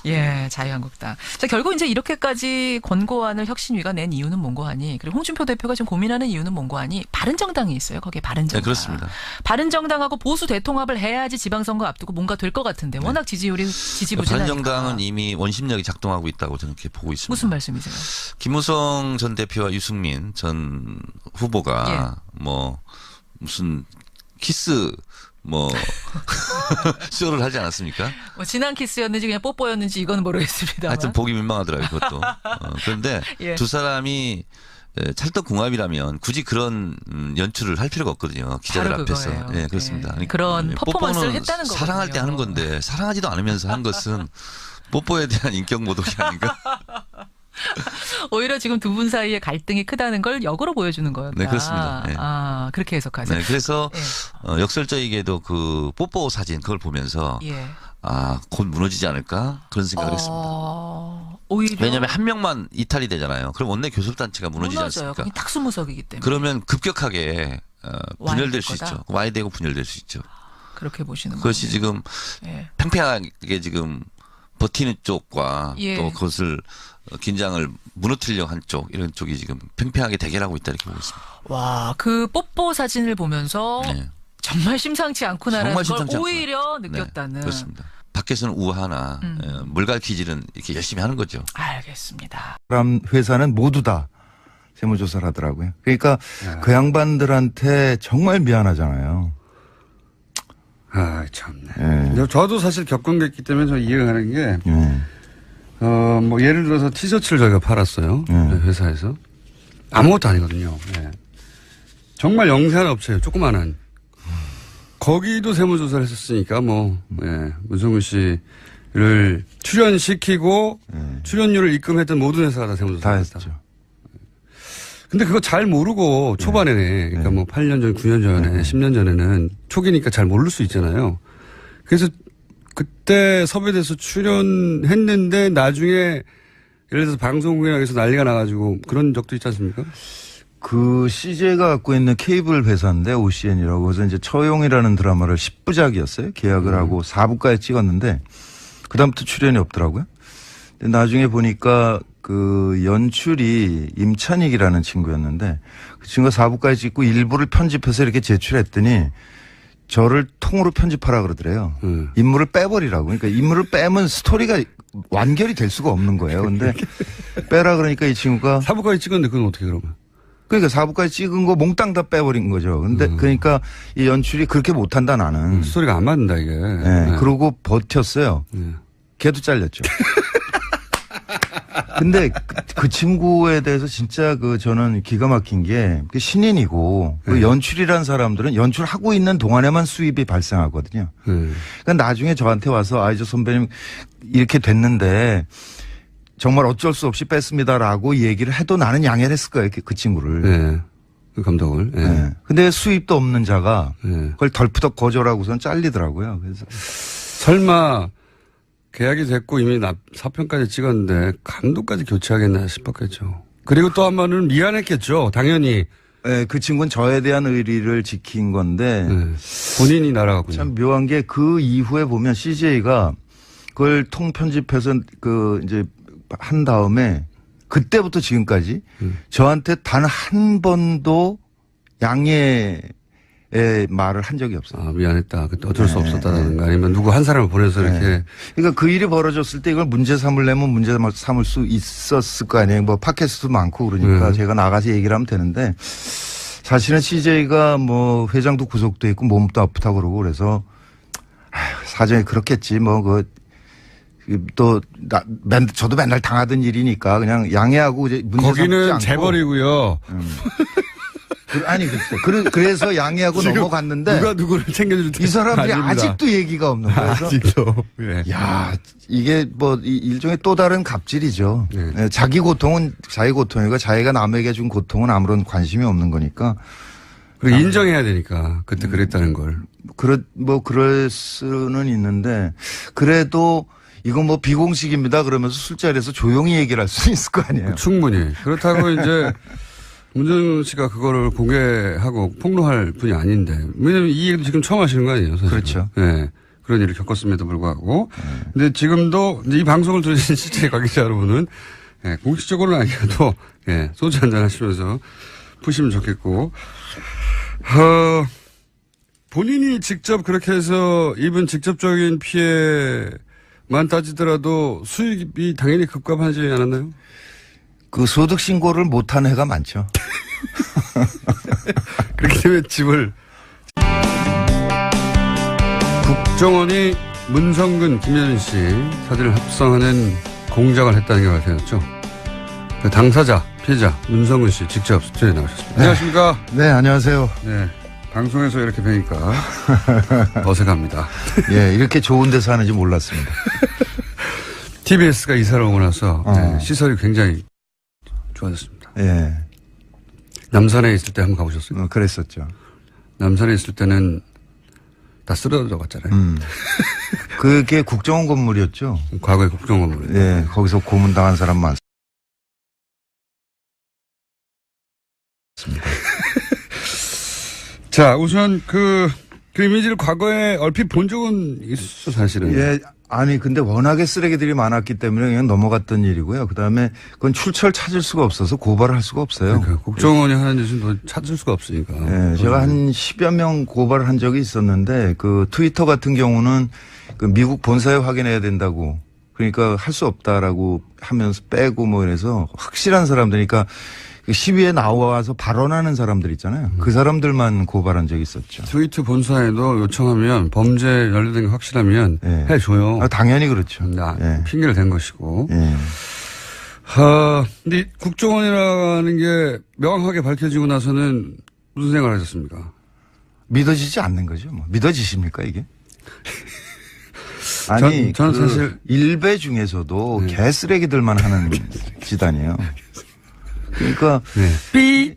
예, 자유한국당. 자, 결국 이제 이렇게까지 권고안을 혁신위가 낸 이유는 뭔고 하니, 그리고 홍준표 대표가 지금 고민하는 이유는 뭔고 하니, 바른정당이 있어요. 거기에 바른정당. 네, 그렇습니다. 바른정당하고 보수 대통합을 해야지 지방선거 앞두고 뭔가 될 것 같은데, 워낙 지지율이 지지부진하니까. 바른정당은 이미 원심력이 작동하고 있다고 저는 이렇게 보고 있습니다. 무슨 말씀이세요? 김무성 전 대표와 유승민 전 후보가 뭐 무슨 키스 뭐 쇼를 하지 않았습니까? 뭐 지난 키스였는지 그냥 뽀뽀였는지 이건 모르겠습니다. 하여튼 보기 민망하더라고요, 그것도. 그런데 예. 두 사람이 찰떡궁합이라면 굳이 그런 연출을 할 필요가 없거든요. 기자들 바로 앞에서. 그거예요. 네, 그렇습니다. 예. 그런 퍼포먼스를 뽀뽀는 했다는 거거든요. 사랑할 때 하는 건데 사랑하지도 않으면서 한 것은 뽀뽀에 대한 인격 모독이 아닌가? 오히려 지금 두 분 사이에 갈등이 크다는 걸 역으로 보여주는 거였다. 네, 그렇습니다. 네. 그렇게 해석하세요. 네, 그래서 예. 역설적이게도 그 뽀뽀 사진 그걸 보면서 예. 곧 무너지지 않을까 그런 생각을 했습니다. 오히려 왜냐하면 한 명만 이탈이 되잖아요. 그럼 원내 교섭단체가 무너지지 무너져요. 않습니까? 거기 딱 수무석이기 때문에. 그러면 급격하게 분열될 와해될 수 거다? 있죠. 와해되고 분열될 수 있죠. 그렇게 보시는 그것이 거군요. 지금 예. 팽팽하게 지금 버티는 쪽과 예. 또 그것을 긴장을 무너뜨리려고 한 쪽 이런 쪽이 지금 팽팽하게 대결하고 있다 이렇게 보고 있습니다. 와, 그 뽀뽀 사진을 보면서 네. 정말 심상치 않구나라는 정말 걸 심상치 오히려 네, 느꼈다는. 그렇습니다. 밖에서는 우하나 물갈퀴질은 이렇게 열심히 하는 거죠. 알겠습니다. 사람 회사는 모두 다 세무조사를 하더라고요. 그러니까 그 양반들한테 정말 미안하잖아요. 참네. 예. 저도 사실 겪은 게 있기 때문에 저 이해가는 게, 예. 뭐 예를 들어서 티셔츠를 저희가 팔았어요. 회사에서. 아무것도 아니거든요. 예. 정말 영세한 업체예요. 조그마한. 거기도 세무조사를 했었으니까 문성근 씨를 출연시키고 출연료를 입금했던 모든 회사가 다 다 세무조사를 했다. 했죠. 근데 그거 잘 모르고 초반에는 그러니까 뭐 8년 전, 9년 전에, 10년 전에는 초기니까 잘 모를 수 있잖아요. 그래서 그때 섭외돼서 출연했는데 나중에 예를 들어서 방송국에서 난리가 나가지고 그런 적도 있지 않습니까? 그 CJ가 갖고 있는 케이블 회사인데 OCN이라고 그래서 이제 처용이라는 드라마를 10부작이었어요. 계약을 하고 4부까지 찍었는데 그다음부터 출연이 없더라고요. 근데 나중에 보니까 그 연출이 임찬익이라는 친구였는데 그 친구가 4부까지 찍고 일부를 편집해서 이렇게 제출했더니 저를 통으로 편집하라 그러더래요. 인물을 빼버리라고. 그러니까 인물을 빼면 스토리가 완결이 될 수가 없는 거예요. 근데 빼라 그러니까 이 친구가 4부까지 찍었는데 그건 어떻게 그러면? 그러니까 4부까지 찍은 거 몽땅 다 빼버린 거죠. 근데 그러니까 이 연출이 그렇게 못한다 나는. 스토리가 안 맞는다 이게. 네. 그러고 버텼어요. 걔도 잘렸죠. 근데 그 친구에 대해서 진짜 저는 기가 막힌 게 신인이고 그 연출이라는 사람들은 연출하고 있는 동안에만 수입이 발생하거든요. 그러니까 나중에 저한테 와서 저 선배님 이렇게 됐는데 정말 어쩔 수 없이 뺐습니다라고 얘기를 해도 나는 양해를 했을 거예요. 그 친구를. 네. 그 감독을. 네. 네. 근데 수입도 없는 자가 그걸 덜프덕 거절하고선 잘리더라고요. 그래서 설마 계약이 됐고 이미 4편까지 찍었는데 감독까지 교체하겠나 싶었겠죠. 그리고 또 한 번은 미안했겠죠. 당연히. 예, 그 친구는 저에 대한 의리를 지킨 건데 네. 본인이 날아갔군요. 참 묘한 게 그 이후에 보면 CJ가 그걸 통편집해서 그 이제 한 다음에 그때부터 지금까지 저한테 단 한 번도 양해의 말을 한 적이 없어요. 아, 미안했다. 그때 어쩔 수 없었다든가 아니면 누구 한 사람을 보내서 이렇게. 그러니까 그 일이 벌어졌을 때 이걸 문제 삼으려면 문제 삼을 수 있었을 거 아니에요. 뭐 팟캐스트도 많고 그러니까 제가 나가서 얘기를 하면 되는데 사실은 CJ가 뭐 회장도 구속돼 있고 몸도 아프다고 그러고 그래서 사정이 그렇겠지 뭐 저도 맨날 당하던 일이니까 그냥 양해하고 이제 문제 삼지 거기는 않고. 재벌이고요. 아니 그래서 양해하고 지금 넘어갔는데 누가 누구를 챙겨줄 이 사람들이 아닙니다. 아직도 얘기가 없는 거예요. 그래서 아직도. 예. 야, 이게 뭐 일종의 또 다른 갑질이죠. 네. 예, 자기 고통은 자기 고통이고 자기가 남에게 준 고통은 아무런 관심이 없는 거니까. 그리고 인정해야 되니까 그때 그랬다는 걸. 그럴 수는 있는데 그래도 이건 뭐 비공식입니다. 그러면서 술자리에서 조용히 얘기를 할 수 있을 거 아니에요. 충분히. 그렇다고 이제 문정은 씨가 그거를 공개하고 폭로할 분이 아닌데. 왜냐면 이 얘기도 지금 처음 하시는 거 아니에요, 사실. 그렇죠. 네. 그런 일을 겪었음에도 불구하고. 근데 지금도 이제 이 방송을 들으신 실제 관계자 여러분은 예, 공식적으로는 아니어도 예, 소주 한잔 하시면서 푸시면 좋겠고. 본인이 직접 그렇게 해서 입은 직접적인 피해만 따지더라도 수익이 당연히 급감하지 않았나요? 그 소득 신고를 못한 해가 많죠. 그렇기 때문에 집을 국정원이 문성근, 김여진 씨 사진을 합성하는 공작을 했다는 게 밝혀졌죠. 그 당사자, 피해자 문성근 씨 직접 스튜디오에 나오셨습니다. 안녕하십니까? 네, 안녕하세요. 네, 방송에서 이렇게 뵈니까 어색합니다. 예, 이렇게 좋은 데서 하는지 몰랐습니다. TBS가 이사를 오고 나서 네, 시설이 굉장히 좋아졌습니다. 예, 남산에 있을 때 한번 가보셨어요? 그랬었죠. 남산에 있을 때는 다 쓰러져 갔잖아요. 그게 국정원 건물이었죠. 과거의 국정원물. 예, 거기서 고문당한 사람 많습니다. 자, 우선 그 이미지를 과거에 얼핏 본 적은 있어, 사실은. 예, 아니, 근데 워낙에 쓰레기들이 많았기 때문에 그냥 넘어갔던 일이고요. 그 다음에 그건 출처를 찾을 수가 없어서 고발을 할 수가 없어요. 그러니까 국정원이 하는 짓은 더 찾을 수가 없으니까. 예, 제가 한 10여 명 고발을 한 적이 있었는데 그 트위터 같은 경우는 그 미국 본사에 확인해야 된다고 그러니까 할 수 없다라고 하면서 빼고 뭐 이래서 확실한 사람들이니까 그 시위에 나와서 발언하는 사람들 있잖아요. 그 사람들만 고발한 적이 있었죠. 트위터 본사에도 요청하면 범죄 연루된 게 확실하면 예. 해줘요. 아, 당연히 그렇죠. 예. 핑계를 댄 것이고. 예. 근데 국정원이라는 게 명확하게 밝혀지고 나서는 무슨 생각을 하셨습니까? 믿어지지 않는 거죠. 뭐. 믿어지십니까 이게? 아니, 저는 그 사실 일베 중에서도 개쓰레기들만 하는 집단이에요. 그러니까 삐!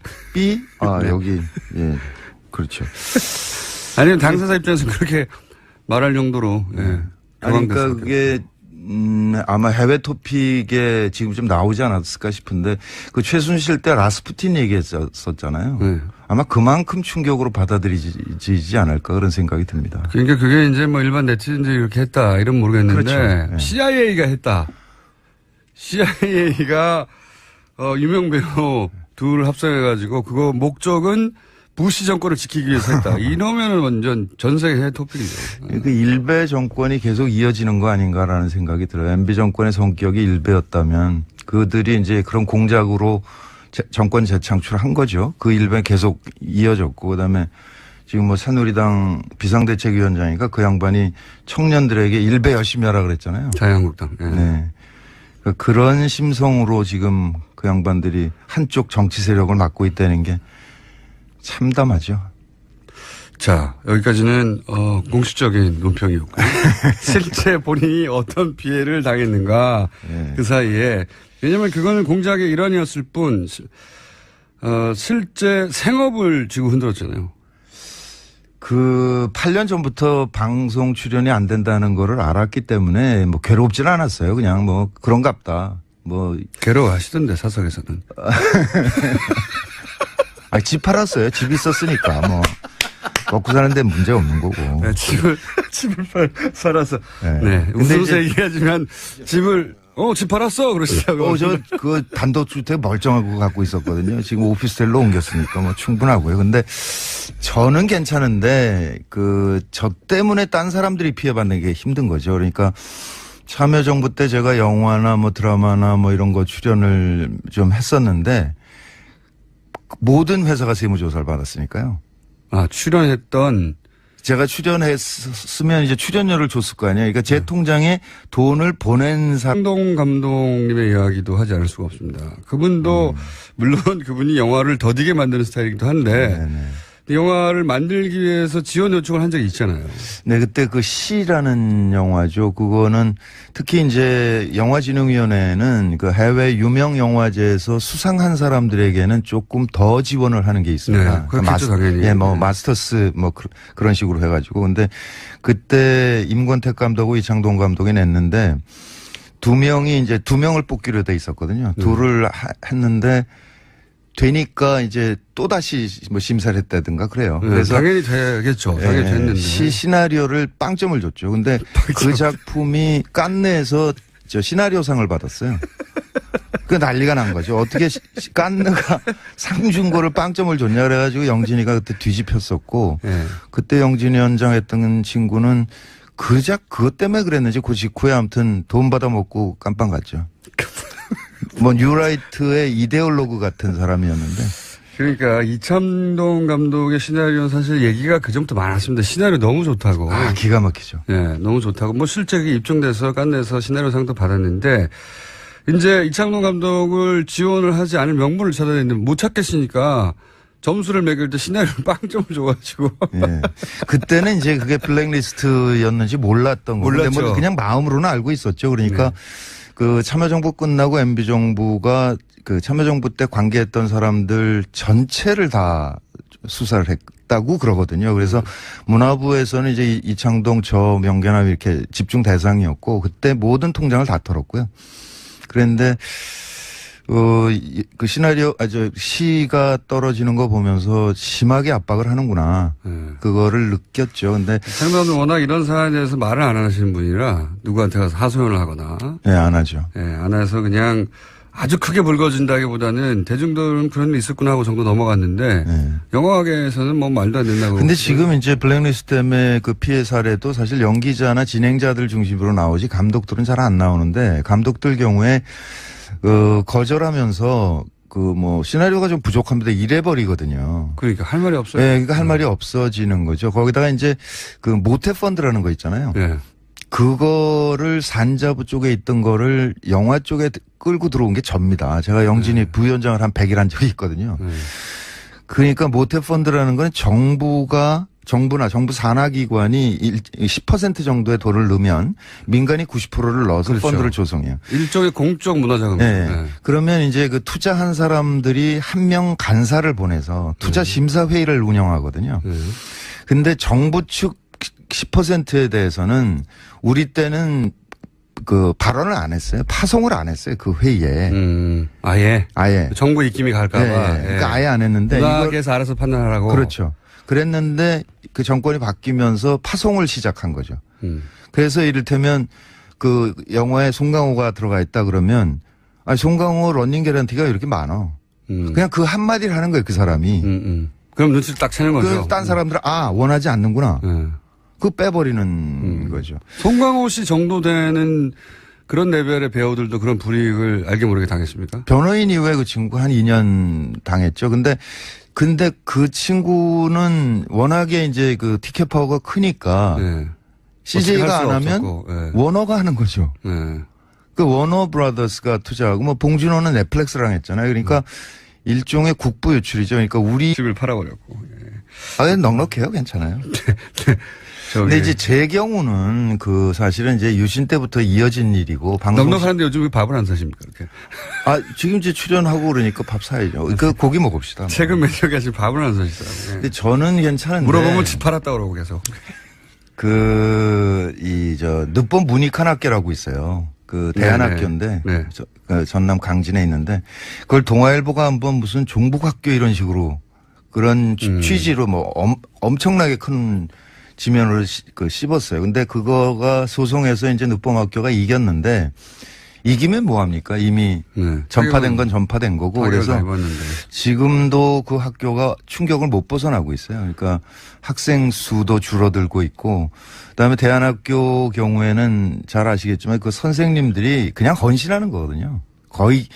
아, 여기 예. 그렇죠. 아니면 당사자 입장에서 그렇게 말할 정도로 예. 아니, 그러니까 격앙됐을 그게 아마 해외 토픽에 지금 좀 나오지 않았을까 싶은데 그 최순실 때 라스푸틴 얘기했었잖아요. 네. 아마 그만큼 충격으로 받아들이지 않을까 그런 생각이 듭니다. 그러니까 그게 이제 뭐 일반 네티즌들이 이렇게 했다 이런 모르겠는데 그렇죠. 네. CIA가 했다. CIA가 유명 배우 둘을 합성해가지고 그거 목적은 부시 정권을 지키기 위해서 했다. 이러면은 완전 전 세계 해외 토픽이죠. 그 일베 정권이 계속 이어지는 거 아닌가라는 생각이 들어요. MB 정권의 성격이 일베였다면 그들이 이제 그런 공작으로 정권 재창출한 거죠. 그 일베 계속 이어졌고 그다음에 지금 뭐 새누리당 비상대책위원장이니까 그 양반이 청년들에게 일베 열심히 하라 그랬잖아요. 자유한국당. 예. 네. 그러니까 그런 심성으로 지금 그 양반들이 한쪽 정치 세력을 맡고 있다는 게 참담하죠. 자, 여기까지는 공식적인 논평이었고 실제 본인이 어떤 피해를 당했는가 네. 그 사이에 왜냐하면 그거는 공작의 일환이었을 뿐 실제 생업을 지고 흔들었잖아요. 그 8년 전부터 방송 출연이 안 된다는 거를 알았기 때문에 뭐 괴롭지는 않았어요. 그냥 뭐 그런갑다. 뭐 괴로워하시던데 사석에서는. 아, 집 팔았어요. 집 있었으니까 뭐 먹고 사는데 문제 없는 거고. 네, 집을 팔아서. 네. 네. 근데 웃으면서 이제- 얘기하지만 집을, 집 팔았어! 그러시다고. 저 그 단독주택 멀쩡하고 갖고 있었거든요. 지금 오피스텔로 옮겼으니까 뭐 충분하고요. 근데 저는 괜찮은데 저 때문에 딴 사람들이 피해받는 게 힘든 거죠. 그러니까 참여정부 때 제가 영화나 뭐 드라마나 뭐 이런 거 출연을 좀 했었는데 모든 회사가 세무조사를 받았으니까요. 출연했던. 제가 출연했으면 이제 출연료를 줬을 거 아니에요. 그러니까 제 통장에 돈을 보낸 사람. 황동 감독님의 이야기도 하지 않을 수가 없습니다. 그분도, 물론 그분이 영화를 더디게 만드는 스타일이기도 한데, 네네. 영화를 만들기 위해서 지원 요청을 한 적이 있잖아요. 네, 그때 그 시라는 영화죠. 그거는 특히 이제 영화진흥위원회는 그 해외 유명 영화제에서 수상한 사람들에게는 조금 더 지원을 하는 게 있습니다. 네, 그렇겠죠, 당연히. 예, 뭐 네. 마스터스 뭐 그런 식으로 해가지고. 근데 그때 임권택 감독하고 이창동 감독이 냈는데 두 명을 뽑기로 돼 있었거든요. 둘을 했는데 되니까 이제 또다시 뭐 심사를 했다든가 그래요. 네, 그래서 당연히 되겠죠. 당연히 예, 됐는데. 시나리오를 빵점을 줬죠. 근데 그 작품이 깐느에서 시나리오상을 받았어요. 그 난리가 난 거죠. 어떻게 깐느가 상 준 거를 빵점을 줬냐 그래가지고 영진이가 그때 뒤집혔었고 예. 그때 영진이 현장 했던 친구는 그것 때문에 그랬는지 그 직후에 아무튼 돈 받아먹고 깜빵 갔죠. 뭐 뉴라이트의 이데올로그 같은 사람이었는데. 그러니까 이창동 감독의 시나리오는 사실 얘기가 그전부터 많았습니다. 시나리오 너무 좋다고. 기가 막히죠. 예, 너무 좋다고. 뭐 실제 그게 입증돼서 깐내서 시나리오상도 받았는데 이제 이창동 감독을 지원을 하지 않을 명분을 찾아냈는데 못 찾겠으니까 점수를 매길 때 시나리오를 빵점을 줘가지고. 예. 그때는 이제 그게 블랙리스트였는지 몰랐던 건데 몰랐죠. 뭐 그냥 마음으로는 알고 있었죠. 그러니까 그 참여정부 끝나고 MB정부가 그 참여정부 때 관계했던 사람들 전체를 다 수사를 했다고 그러거든요. 그래서 문화부에서는 이제 이창동 저 명계남 이렇게 집중 대상이었고 그때 모든 통장을 다 털었고요. 그런데 그 시가 떨어지는 거 보면서 심하게 압박을 하는구나. 그거를 느꼈죠. 근데 장관은 워낙 이런 사안에 대해서 말을 안 하시는 분이라 누구한테 가서 하소연을 하거나. 네, 안 하죠. 예, 안 해서 그냥 아주 크게 불거진다기보다는 대중들은 그런 일 있었구나 하고 정도 넘어갔는데 네. 영화계에서는 뭐 말도 안 된다고. 근데 지금 이제 블랙리스트 때문에 그 피해 사례도 사실 연기자나 진행자들 중심으로 나오지 감독들은 잘 안 나오는데 감독들 경우에 거절하면서 뭐 시나리오가 좀 부족합니다 이래버리거든요. 그러니까 할 말이 없어요. 네, 그러니까 할 말이 없어지는 거죠. 거기다가 이제 그 모태 펀드라는 거 있잖아요. 네. 그거를 산자부 쪽에 있던 거를 영화 쪽에 끌고 들어온 게 접니다. 제가 영진이 부위원장을 한 100일 한 적이 있거든요. 그러니까 모태펀드라는 건 정부나 정부 산하기관이 10% 정도의 돈을 넣으면 민간이 90%를 넣어서 그렇죠. 펀드를 조성해요. 일종의 공적 문화자금. 네. 그러면 이제 그 투자한 사람들이 한 명 간사를 보내서 투자 심사 회의를 운영하거든요. 근데 정부 측 10%에 대해서는 우리 때는 그 발언을 안 했어요. 파송을 안 했어요. 그 회의에. 아예. 정부 입김이 갈까봐. 네. 그러니까 아예 안 했는데. 문학에서 알아서 판단하라고. 그렇죠. 그랬는데 그 정권이 바뀌면서 파송을 시작한 거죠. 그래서 이를테면 그 영화에 송강호가 들어가 있다 그러면 송강호 러닝 개런티가 이렇게 많아. 그냥 그 한마디를 하는 거예요. 그 사람이. 그럼 눈치를 딱 채는 거죠. 딴 사람들은 원하지 않는구나. 그거 빼버리는 거죠. 송강호 씨 정도 되는 그런 레벨의 배우들도 그런 불이익을 알게 모르게 당했습니까? 변호인 이후에 그 친구 한 2년 당했죠. 근데 그 친구는 워낙에 이제 그 티켓 파워가 크니까 CJ가 안 하면 워너가 하는 거죠. 그 워너 브라더스가 투자하고 뭐 봉준호는 넷플릭스랑 했잖아요. 그러니까 일종의 국부 유출이죠. 그러니까 우리 집을 팔아버렸고. 넉넉해요. 괜찮아요. 근데 이제 제 경우는 그 사실은 이제 유신 때부터 이어진 일이고 넉넉한데 요즘 왜 밥을 안 사십니까? 이렇게. 지금 이제 출연하고 그러니까 밥 사야죠. 그 고기 먹읍시다. 최근 몇 년간 지금 밥을 안 사시더라고요. 근데 저는 괜찮은데. 물어보면 집 팔았다 그러고 계속. 늦봄 문익환학교라고 있어요. 그 대안학교인데 전남 강진에 있는데 그걸 동아일보가 한번 무슨 종북학교 이런 식으로 그런 취지로 뭐 엄청나게 큰 지면으로 씹었어요. 근데 그거가 소송에서 이제 늦봉학교가 이겼는데 이기면 뭐합니까? 이미 네. 전파된 건 전파된 거고 그래서 해봤는데. 지금도 그 학교가 충격을 못 벗어나고 있어요. 그러니까 학생 수도 줄어들고 있고 그다음에 대안학교 경우에는 잘 아시겠지만 그 선생님들이 그냥 헌신하는 거거든요. 거의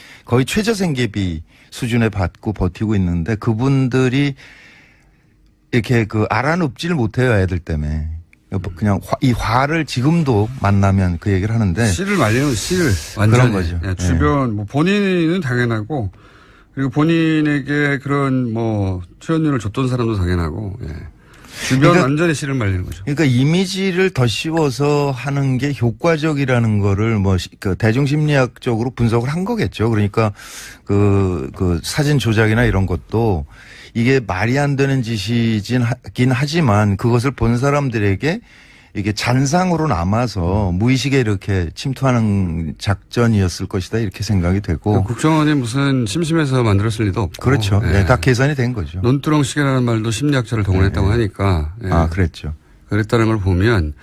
최저생계비 수준에 받고 버티고 있는데 그분들이 이렇게 그 알아눕지를 못해요. 애들 때문에. 그냥 이 화를 지금도 만나면 그 얘기를 하는데 씨를 말리는 씨를 완전히. 그런 거죠. 예, 주변 뭐 본인은 당연하고 그리고 본인에게 그런 뭐 출연료를 줬던 사람도 당연하고 예. 주변 그러니까, 완전히 씨를 말리는 거죠. 그러니까 이미지를 더 씌워서 하는 게 효과적이라는 거를 뭐 그 대중심리학적으로 분석을 한 거겠죠. 그러니까 그 사진 조작이나 이런 것도 이게 말이 안 되는 짓이긴 하지만 그것을 본 사람들에게 이게 잔상으로 남아서 무의식에 이렇게 침투하는 작전이었을 것이다 이렇게 생각이 되고. 국정원이 무슨 심심해서 만들었을 리도 없고. 그렇죠. 예. 네, 다 계산이 된 거죠. 논두렁식이라는 말도 심리학자를 동원했다고 하니까. 예. 아, 그랬죠. 그랬다는 걸 보면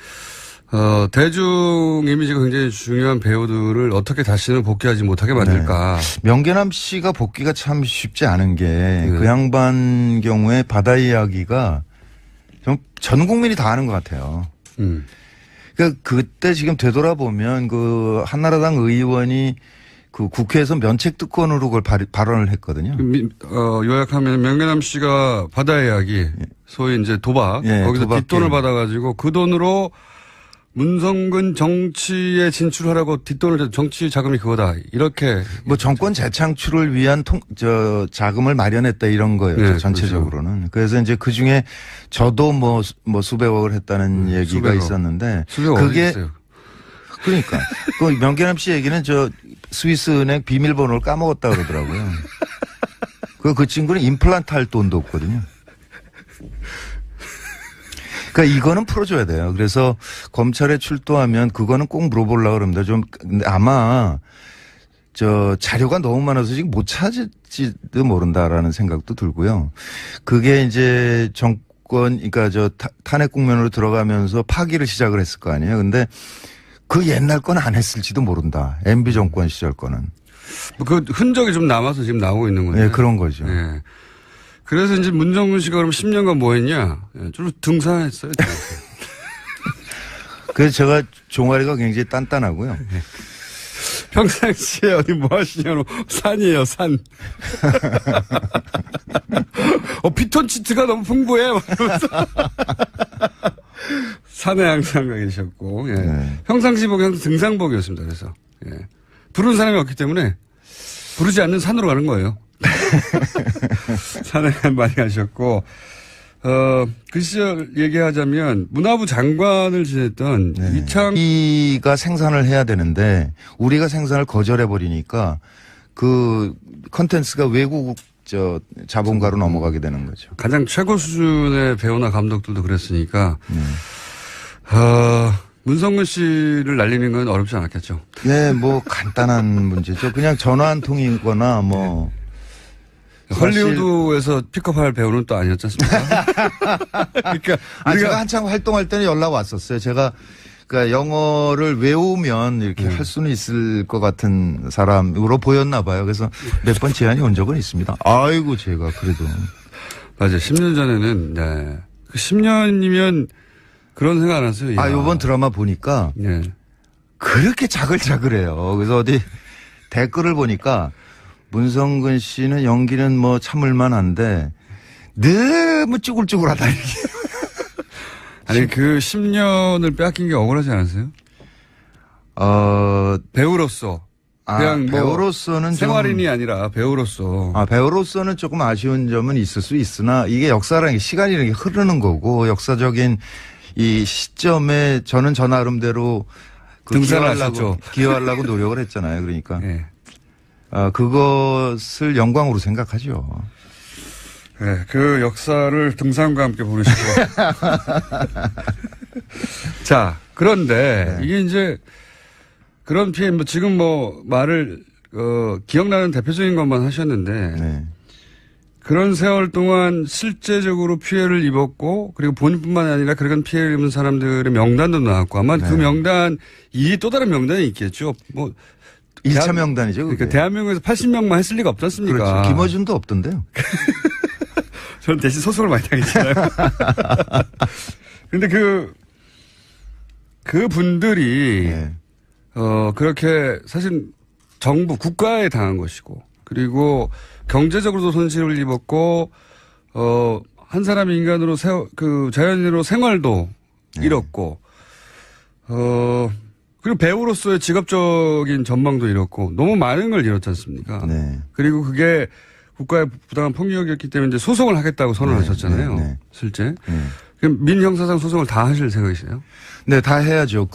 대중 이미지가 굉장히 중요한 배우들을 어떻게 다시는 복귀하지 못하게 만들까. 명계남 씨가 복귀가 참 쉽지 않은 게 그 양반 경우에 바다 이야기가 좀 전 국민이 다 아는 것 같아요. 그러니까 그때 지금 되돌아보면 그 한나라당 의원이 그 국회에서 면책특권으로 그걸 발언을 했거든요. 요약하면 명계남 씨가 바다 이야기, 소위 이제 도박, 예, 거기서 도박 뒷돈을 게임. 받아가지고 그 돈으로 문성근 정치에 진출하라고 뒷돈을 정치 자금이 그거다. 이렇게. 뭐 정권 재창출을 위한 자금을 마련했다 이런 거였죠. 네, 전체적으로는. 그래서 이제 그 중에 저도 뭐 수백억을 했다는 얘기가 수백억. 있었는데. 수백억 그게 어디 있어요? 그러니까. 그 명계남 씨 얘기는 저 스위스 은행 비밀번호를 까먹었다 그러더라고요. 그 친구는 임플란트 할 돈도 없거든요. 그러니까 이거는 풀어줘야 돼요. 그래서 검찰에 출두하면 그거는 꼭 물어보려고 그럽니다. 근데 아마 자료가 너무 많아서 지금 못 찾을지도 모른다라는 생각도 들고요. 그게 이제 그러니까 탄핵 국면으로 들어가면서 파기를 시작을 했을 거 아니에요. 근데 그 옛날 건 안 했을지도 모른다. MB 정권 시절 거는. 그 흔적이 좀 남아서 지금 나오고 있는 건데. 네, 그런 거죠. 예. 그래서 이제 문정근 씨가 그럼 10년간 뭐 했냐? 주로 등산했어요. 그래서 제가 종아리가 굉장히 단단하고요. 평상시에 어디 뭐 하시냐고 산이에요, 산. 피톤치드가 너무 풍부해. 산에 항상 가 계셨고, 예. 네. 평상시복이 항상 등산복이었습니다. 그래서, 예. 부르는 사람이 없기 때문에 부르지 않는 산으로 가는 거예요. 산에 많이 가셨고, 그 시절 얘기하자면 문화부 장관을 지냈던 우리가 생산을 해야 되는데 우리가 생산을 거절해 버리니까 그 컨텐츠가 외국 자본가로 넘어가게 되는 거죠. 가장 최고 수준의 배우나 감독들도 그랬으니까 문성근 씨를 날리는 건 어렵지 않았겠죠. 네, 뭐 간단한 문제죠. 그냥 전화 한 통이거나 뭐. 헐리우드에서 픽업할 배우는 또 아니었지 않습니까? 그러니까 제가 한창 활동할 때는 연락 왔었어요. 제가 그러니까 영어를 외우면 이렇게 할 수는 있을 것 같은 사람으로 보였나 봐요. 그래서 몇 번 제안이 온 적은 있습니다. 아이고 제가 그래도 맞아요. 10년 전에는 네. 그 10년이면 그런 생각 안 하세요? 이번 드라마 보니까 네. 그렇게 자글자글해요. 그래서 어디 댓글을 보니까 문성근 씨는 연기는 뭐 참을만 한데 너무 쭈글쭈글하다. 아니 그 10년을 빼앗긴 게 억울하지 않으세요? 배우로서 그냥 뭐 배우로서는 생활인이 아니라 배우로서 배우로서는 조금 아쉬운 점은 있을 수 있으나 이게 역사라는 게 시간이라는 게 흐르는 거고 역사적인 이 시점에 저는 저 나름대로 기여하려고 노력을 했잖아요. 그러니까. 네. 그것을 영광으로 생각하죠. 네, 그 역사를 등산과 함께 보내시고. 자, 그런데 이게 이제 그런 피해, 지금 말을, 기억나는 대표적인 것만 하셨는데. 그런 세월 동안 실제적으로 피해를 입었고 그리고 본인뿐만 아니라 그런 피해를 입은 사람들의 명단도 나왔고 아마 그 명단 이 또 다른 명단이 있겠죠. 뭐 1차 명단이죠. 그러니까 그게. 대한민국에서 80명만 했을 리가 없지 않습니까? 그렇죠. 김어준도 없던데요. 저는 대신 소송을 많이 당했잖아요. 근데 그 분들이 예. 그렇게 사실 정부 국가에 당한 것이고 그리고 경제적으로도 손실을 입었고 한 사람의 인간으로 자연인으로 생활도 잃었고 그리고 배우로서의 직업적인 전망도 잃었고 너무 많은 걸 잃었지 않습니까? 네. 그리고 그게 국가의 부당한 폭력이었기 때문에 이제 소송을 하겠다고 선언하셨잖아요. 네. 실제. 그럼 민형사상 소송을 다 하실 생각이세요? 네, 다 해야죠.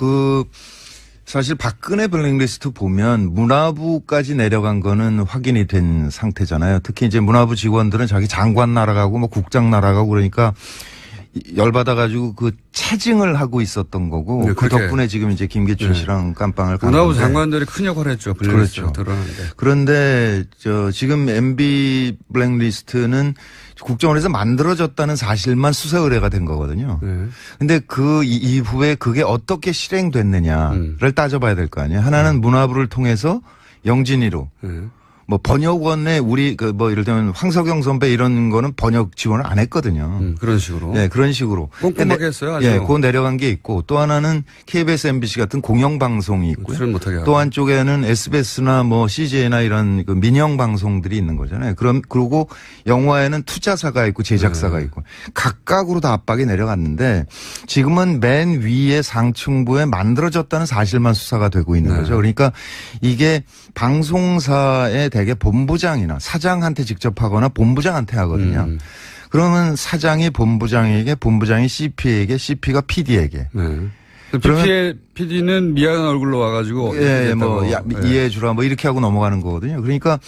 사실 박근혜 블랙리스트 보면 문화부까지 내려간 거는 확인이 된 상태잖아요. 특히 이제 문화부 직원들은 자기 장관 날아가고 뭐 국장 날아가고 그러니까 열받아가지고 그 체증을 하고 있었던 거고 네, 그 그렇게. 덕분에 지금 이제 김기춘 씨랑 깜빵을 간 문화부 건데. 장관들이 큰 역할을 했죠. 그렇죠. 드러나는데. 그런데 지금 MB 블랙리스트는 국정원에서 만들어졌다는 사실만 수사 의뢰가 된 거거든요. 네. 근데 그 이후에 그게 어떻게 실행됐느냐를 따져봐야 될 거 아니에요. 하나는 문화부를 통해서 영진이로 네. 뭐 번역원에 우리 뭐 예를 들면 황석영 선배 이런 거는 번역 지원을 안 했거든요. 그런 식으로. 네, 그런 식으로. 꼼꼼하게 했어요. 아주. 예, 그거 내려간 게 있고 또 하나는 KBS, MBC 같은 공영방송이 있고요. 출연 못하게 하고. 또 한쪽에는 SBS나 뭐 CJ나 이런 그 민영 방송들이 있는 거잖아요. 그리고 영화에는 투자사가 있고 제작사가 있고 각각으로 다 압박이 내려갔는데 지금은 맨 위에 상층부에 만들어졌다는 사실만 수사가 되고 있는 거죠. 그러니까 이게 방송사의 대개 본부장이나 사장한테 직접 하거나 본부장한테 하거든요. 그러면 사장이 본부장에게, 본부장이 CP에게, CP가 PD에게. 네. 그러면- PD는 미안한 얼굴로 와가지고. 예, 뭐, 이랬다고. 예. 이해해 주라 뭐 이렇게 하고 넘어가는 거거든요. 그러니까